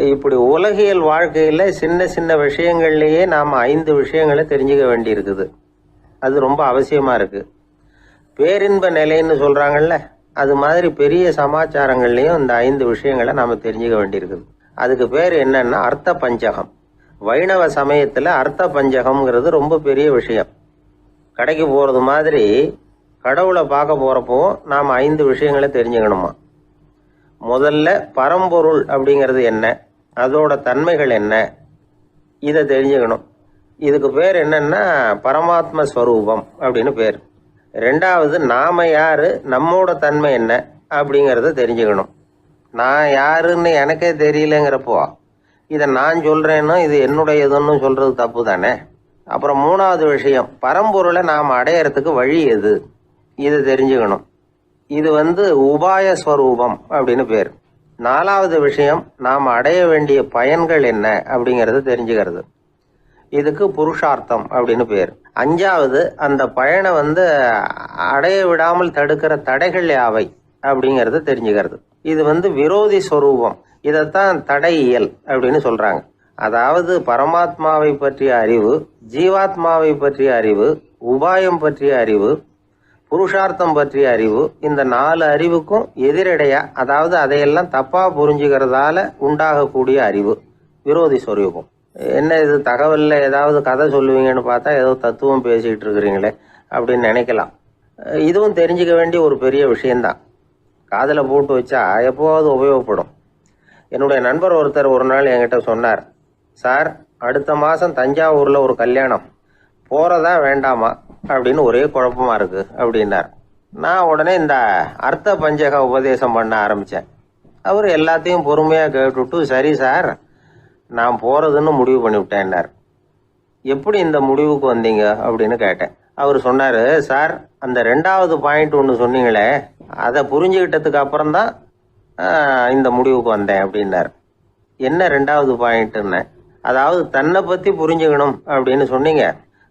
இப்படி உலகியல் வாழ்க்கையில் சின்ன சின்ன விஷயங்கள்லேயே நாம் 5 விஷயங்களை தெரிஞ்சுக்க வேண்டியிருக்குது. அது ரொம்ப அவசியமாக இருக்குது. பேரின்ப நிலைன்னு சொல்கிறாங்கல்ல, அது மாதிரி பெரிய சமாச்சாரங்கள்லேயும் இந்த 5 விஷயங்களை நாம் தெரிஞ்சுக்க வேண்டியிருக்குது. அதுக்கு பேர் என்னன்னா அர்த்த பஞ்சகம். வைணவ சமயத்தில் அர்த்த பஞ்சகம்ங்கிறது ரொம்ப பெரிய விஷயம். கடைக்கு போகிறது மாதிரி கடவுளை பார்க்க போகிறப்போ நாம் 5 விஷயங்களை தெரிஞ்சுக்கணுமா. முதல்ல பரம்பொருள் அப்படிங்கிறது என்ன, அதோட தன்மைகள் என்ன, இதை தெரிஞ்சுக்கணும். இதுக்கு பேர் என்னன்னா பரமாத்ம ஸ்வரூபம் அப்படின்னு பேர். ரெண்டாவது, நாம யாரு, நம்மோட தன்மை என்ன அப்படிங்கிறத தெரிஞ்சுக்கணும். நான் யாருன்னு எனக்கே தெரியலங்கிறப்போ இதை நான் சொல்கிறேன்னு இது என்னுடையதுன்னு சொல்கிறது தப்பு தானே. அப்புறம் மூணாவது விஷயம், பரம்பொருளை நாம் அடையிறதுக்கு வழி எது, இதை தெரிஞ்சுக்கணும். இது உபாய ஸ்வரூபம் அப்படின்னு பேர். நாலாவது விஷயம், நாம் அடைய வேண்டிய பயன்கள் என்ன அப்படிங்கிறத தெரிஞ்சுக்கிறது. இதுக்கு புருஷார்த்தம் அப்படின்னு பேர். அஞ்சாவது, அந்த பயனை அடைய விடாமல் தடுக்கிற தடைகள் யாவை அப்படிங்கிறத தெரிஞ்சுக்கிறது. இது விரோதி ஸ்வரூபம். இதைத்தான் தடையியல் அப்படின்னு சொல்றாங்க. அதாவது பரமாத்மாவை பற்றிய அறிவு, ஜீவாத்மாவை பற்றிய அறிவு, உபாயம் பற்றிய அறிவு, புருஷார்த்தம் பற்றிய அறிவு, இந்த 4 அறிவுக்கும் எதிரடையா, அதாவது அதையெல்லாம் தப்பா புரிஞ்சுக்கிறதால உண்டாகக்கூடிய அறிவு விரோதி ஸ்வரூபம். என்ன இது தகவல்ல ஏதாவது கதை சொல்லுவீங்கன்னு பார்த்தா ஏதோ தத்துவம் பேசிக்கிட்டு இருக்கிறீங்களே அப்படின்னு நினைக்கலாம். இதுவும் தெரிஞ்சுக்க வேண்டிய ஒரு பெரிய விஷயம்தான். காதில் போட்டு வச்சா எப்போவாவது உபயோகப்படும். என்னுடைய நண்பர் ஒருத்தர் ஒரு நாள் என்கிட்ட சொன்னார், சார் அடுத்த மாதம் தஞ்சாவூரில் ஒரு கல்யாணம், போகிறதா வேண்டாமா அப்படின்னு ஒரே குழப்பமாக இருக்குது அப்படின்னார். நான் உடனே இந்த அர்த்த பஞ்சக உபதேசம் பண்ண ஆரம்பித்தேன். அவர் எல்லாத்தையும் பொறுமையாக கேட்டுவிட்டு, சரி சார் நான் போகிறதுன்னு முடிவு பண்ணிவிட்டேன்னார். எப்படி இந்த முடிவுக்கு வந்தீங்க அப்படின்னு கேட்டேன். அவர் சொன்னார், சார் அந்த 2வது பாயிண்ட் ஒன்று சொன்னீங்களே, அதை புரிஞ்சுக்கிட்டதுக்கு அப்புறம்தான் இந்த முடிவுக்கு வந்தேன் அப்படின்னார். என்ன 2வது பாயிண்ட்டுன்னு? அதாவது தன்னை பற்றி புரிஞ்சுக்கணும் அப்படின்னு சொன்னீங்க.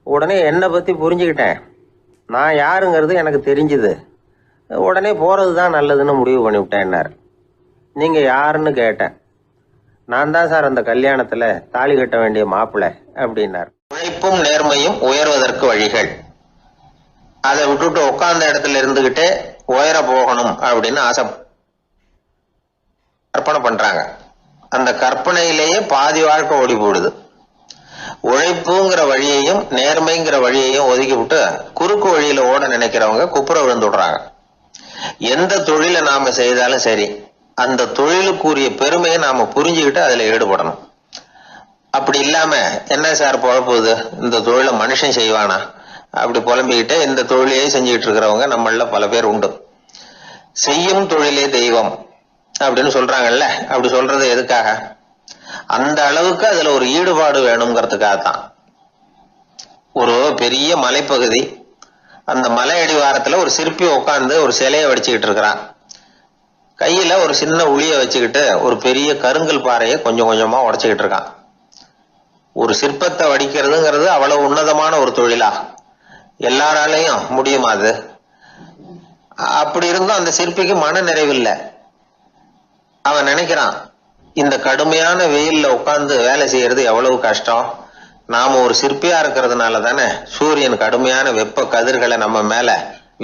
உடனே என்னை பற்றி புரிஞ்சுக்கிட்டேன், நான் யாருங்கிறது எனக்கு தெரிஞ்சுது, உடனே போகிறது தான் நல்லதுன்னு முடிவு பண்ணிவிட்டேன்னார். நீங்கள் யாருன்னு கேட்டேன். நான் தான் சார் அந்த கல்யாணத்தில் தாலி கட்ட வேண்டிய மாப்பிள்ளை அப்படின்னார். உழைப்பும் நேர்மையும் உயர்வதற்கு வழிகள். அதை விட்டுட்டு உட்கார்ந்த இடத்துல இருந்துகிட்டே உயர போகணும் அப்படின்னு ஆசை கற்பனை பண்றாங்க. அந்த கற்பனையிலேயே பாதி வாழ்க்கை ஓடி போடுது. உழைப்புங்கிற வழியையும் நேர்மைங்கிற வழியையும் ஒதுக்கி விட்டு குறுக்கு வழியில ஓட நினைக்கிறவங்க குப்புற விழுந்துடுறாங்க. எந்த தொழிலை நாம செய்தாலும் சரி, அந்த தொழிலுக்குரிய பெருமையை நாம புரிஞ்சுக்கிட்டு அதுல ஈடுபடணும். அப்படி இல்லாம என்ன சார் பொழப்புது, இந்த தொழிலை மனுஷன் செய்வானா அப்படி புலம்பிக்கிட்டு இந்த தொழிலையே செஞ்சுக்கிட்டு இருக்கிறவங்க நம்மள பல பேர் உண்டு. செய்யும் தொழிலே தெய்வம் அப்படின்னு சொல்றாங்கல்ல, அப்படி சொல்றது எதுக்காக? அந்த அளவுக்கு அதுல ஒரு ஈடுபாடு வேணுங்கிறதுக்காகத்தான். ஒரு பெரிய மலைப்பகுதி, அந்த மலை அடிவாரத்துல ஒரு சிற்பி உட்காந்து ஒரு சிலையை வடிச்சுக்கிட்டு இருக்கிறான். கையில ஒரு சின்ன உளிய வச்சுக்கிட்டு ஒரு பெரிய கருங்கல் பாறையை கொஞ்சம் கொஞ்சமா உடைச்சுக்கிட்டு இருக்கான். ஒரு சிற்பத்தை வடிக்கிறதுங்கிறது அவ்வளவு உன்னதமான ஒரு தொழிலா? எல்லாராலையும் முடியுமா அது? அப்படி இருந்தும் அந்த சிற்பிக்கு மன நிறைவில்லை. அவன் நினைக்கிறான், இந்த கடுமையான வெயில்ல உட்கார்ந்து வேலை செய்யறது எவ்வளவு கஷ்டம். நாம ஒரு சிற்பியா இருக்கிறதுனால தானே சூரியன் கடுமையான வெப்ப கதிர்களை நம்ம மேல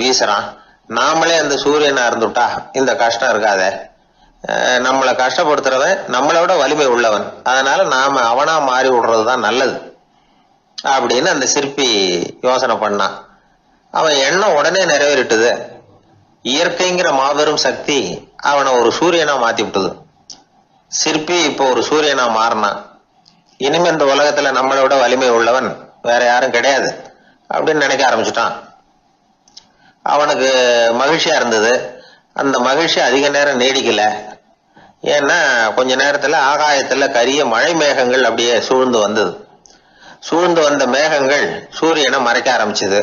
வீசுறான். நாமளே அந்த சூரியனா இருந்துட்டா இந்த கஷ்டம் இருக்காதே. நம்மளை கஷ்டப்படுத்துறவன் நம்மளை விட வலிமை உள்ளவன், அதனால நாம அவனா மாறி விடுறதுதான் நல்லது அப்படின்னு அந்த சிற்பி யோசனை பண்ணான். அவன் எண்ணம் உடனே நிறைவேறிட்டுது. இயற்கைங்கிற மாபெரும் சக்தி அவனை ஒரு சூரியனா மாத்தி விட்டது. சிற்பி இப்போ ஒரு சூரியனா மாறினான். இனிமே இந்த உலகத்துல நம்மளை விட வலிமை உள்ளவன் வேற யாரும் கிடையாது அப்படின்னு நினைக்க ஆரம்பிச்சுட்டான். அவனுக்கு மகிழ்ச்சியா இருந்தது. அந்த மகிழ்ச்சி அதிக நேரம் நீடிக்கல. ஏன்னா கொஞ்ச நேரத்துல ஆகாயத்துல கரிய மழை மேகங்கள் அப்படியே சூழ்ந்து வந்தது. சூழ்ந்து வந்த மேகங்கள் சூரியனை மறைக்க ஆரம்பிச்சது.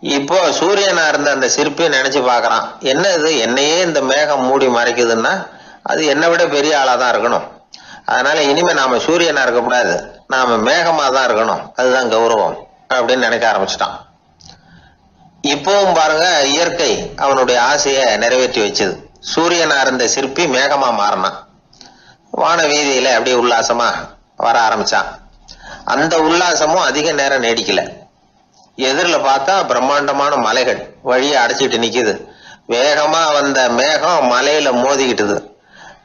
இப்போ சூரியனா இருந்த அந்த சிற்பி நினைச்சு பாக்குறான், என்ன இது என்னையே இந்த மேகம் மூடி மறைக்குதுன்னா அது என்னை விட பெரிய ஆளாதான் இருக்கணும். அதனால இனிமே நாம சூரியனா இருக்கக்கூடாது, நாம மேகமா தான் இருக்கணும், அதுதான் கௌரவம் அப்படின்னு நினைக்க ஆரம்பிச்சிட்டான். இப்பவும் பாருங்க, இயற்கை அவனுடைய ஆசையை நிறைவேற்றி வச்சது. சூரியனா இருந்த சிற்பி மேகமா மாறினான். வான வீதியில அப்படியே உல்லாசமா வர ஆரம்பிச்சான். அந்த உல்லாசமும் அதிக நேரம் நீடிக்கல. எதிரில் பார்த்தா பிரம்மாண்டமான மலைகள் வழியை அடைச்சிட்டு நிக்குது. வேகமா வந்த மேகம் மலையில மோதிக்கிட்டுது.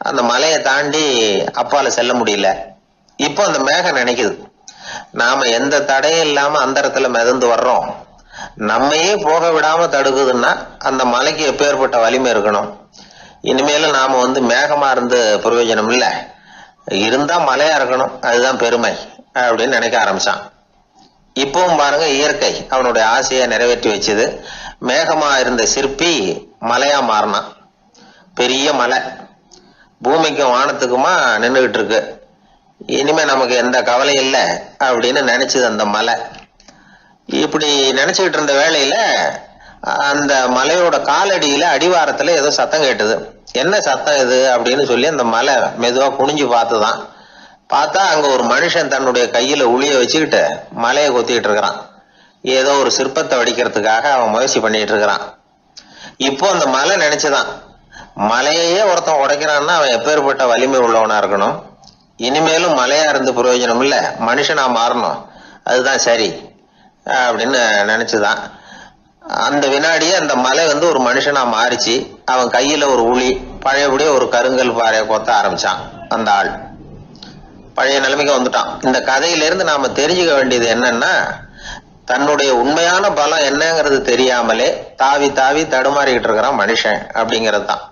அந்த மலையை தாண்டி அப்பால செல்ல முடியல. இப்போ அந்த மேகம் நினைக்குது, நாம எந்த தடையும் இல்லாம அந்த இடத்துல மிதந்து வர்றோம், நம்மையே போக விடாம தடுக்குதுன்னா அந்த மலைக்கு எப்பேற்பட்ட வலிமை இருக்கணும். இனிமேலும் நாம மேகமா இருந்து பிரயோஜனம் இல்லை, இருந்தா மலையா இருக்கணும், அதுதான் பெருமை அப்படின்னு நினைக்க ஆரம்பிச்சான். இப்பவும் பாருங்க, இயற்கை அவனுடைய ஆசையை நிறைவேற்றி வச்சது. மேகமா இருந்த சிற்பி மலையா மாறினான். பெரிய மலை பூமிக்கும் வானத்துக்குமா நின்றுகிட்டு இருக்கு. இனிமே நமக்கு எந்த கவலை இல்லை அப்படின்னு நினைச்சது அந்த மலை. இப்படி நினைச்சுக்கிட்டு இருந்த வேளையில அந்த மலையோட காலடியில அடிவாரத்துல ஏதோ சத்தம் கேட்டுது. என்ன சத்தம் இது அப்படின்னு சொல்லி அந்த மலை மெதுவா குனிஞ்சு பார்த்துதான். பார்த்தா அங்க ஒரு மனுஷன் தன்னுடைய கையில உளிய வச்சுக்கிட்டு மலையை கொத்திக்கிட்டு இருக்கிறான். ஏதோ ஒரு சிற்பத்தை வடிக்கிறதுக்காக அவன் முயற்சி பண்ணிட்டு இருக்கிறான். இப்போ அந்த மலை நினைச்சுதான், மலையே ஒருத்தன் உடைக்கிறான்னா அவன் எப்பேற்பட்ட வலிமை உள்ளவனா இருக்கணும், இனிமேலும் மலையா இருந்து பிரயோஜனம் இல்ல, மனுஷனா மாறணும், அதுதான் சரி அப்படின்னு நினைச்சுதான். அந்த வினாடியே அந்த மலை ஒரு மனுஷனா மாறிச்சு. அவன் கையில ஒரு உளி, பழையபடியே ஒரு கருங்கல் பாறையை கொத்த ஆரம்பிச்சான். அந்த ஆள் பழைய நிலைமைக்கு வந்துட்டான். இந்த கதையிலிருந்து நாம தெரிஞ்சுக்க வேண்டியது என்னன்னா, தன்னுடைய உண்மையான பலம் என்னங்கிறது தெரியாமலே தாவி தாவி தடுமாறிக்கிட்டு இருக்கிறான் மனுஷன் அப்படிங்கிறது தான்.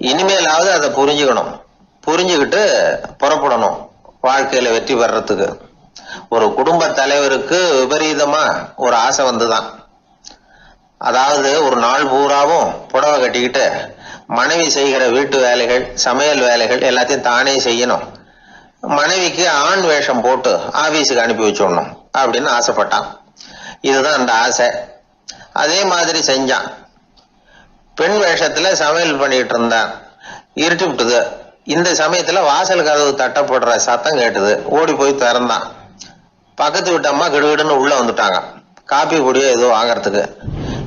இனிமேலாவது அதை புரிஞ்சுக்கணும், புரிஞ்சுக்கிட்டு புறப்படணும் வாழ்க்கையில வெற்றி பெறறதுக்கு. ஒரு குடும்ப தலைவருக்கு விபரீதமா ஒரு ஆசை வந்துதான். அதாவது ஒரு நாள் பூராவும் புடவை கட்டிக்கிட்டு மனைவி செய்கிற வீட்டு வேலைகள், சமையல் வேலைகள் எல்லாத்தையும் தானே செய்யணும், மனைவிக்கு ஆண் வேஷம் போட்டு ஆபீஸுக்கு அனுப்பி வச்சுடணும் அப்படின்னு ஆசைப்பட்டான். இதுதான் அந்த ஆசை. அதே மாதிரி செஞ்சான். பெண் வேஷத்துல சமையல் பண்ணிட்டு இருந்தான். இருட்டி விட்டுது. இந்த சமயத்துல வாசல் கதவு தட்டப்படுற சத்தம் கேட்டுது. ஓடி போய் திறந்தான். பக்கத்து வீட்டு அம்மா கிடுகிடுன்னு உள்ள வந்துட்டாங்க, காப்பி பொடியோ ஏதோ வாங்கறதுக்கு.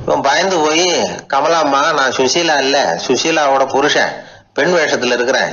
இவன் பயந்து போய், கமலாம்மா, நான் சுசீலா இல்ல, சுசீலாவோட புருஷன், பெண் வேஷத்துல இருக்கிறேன்,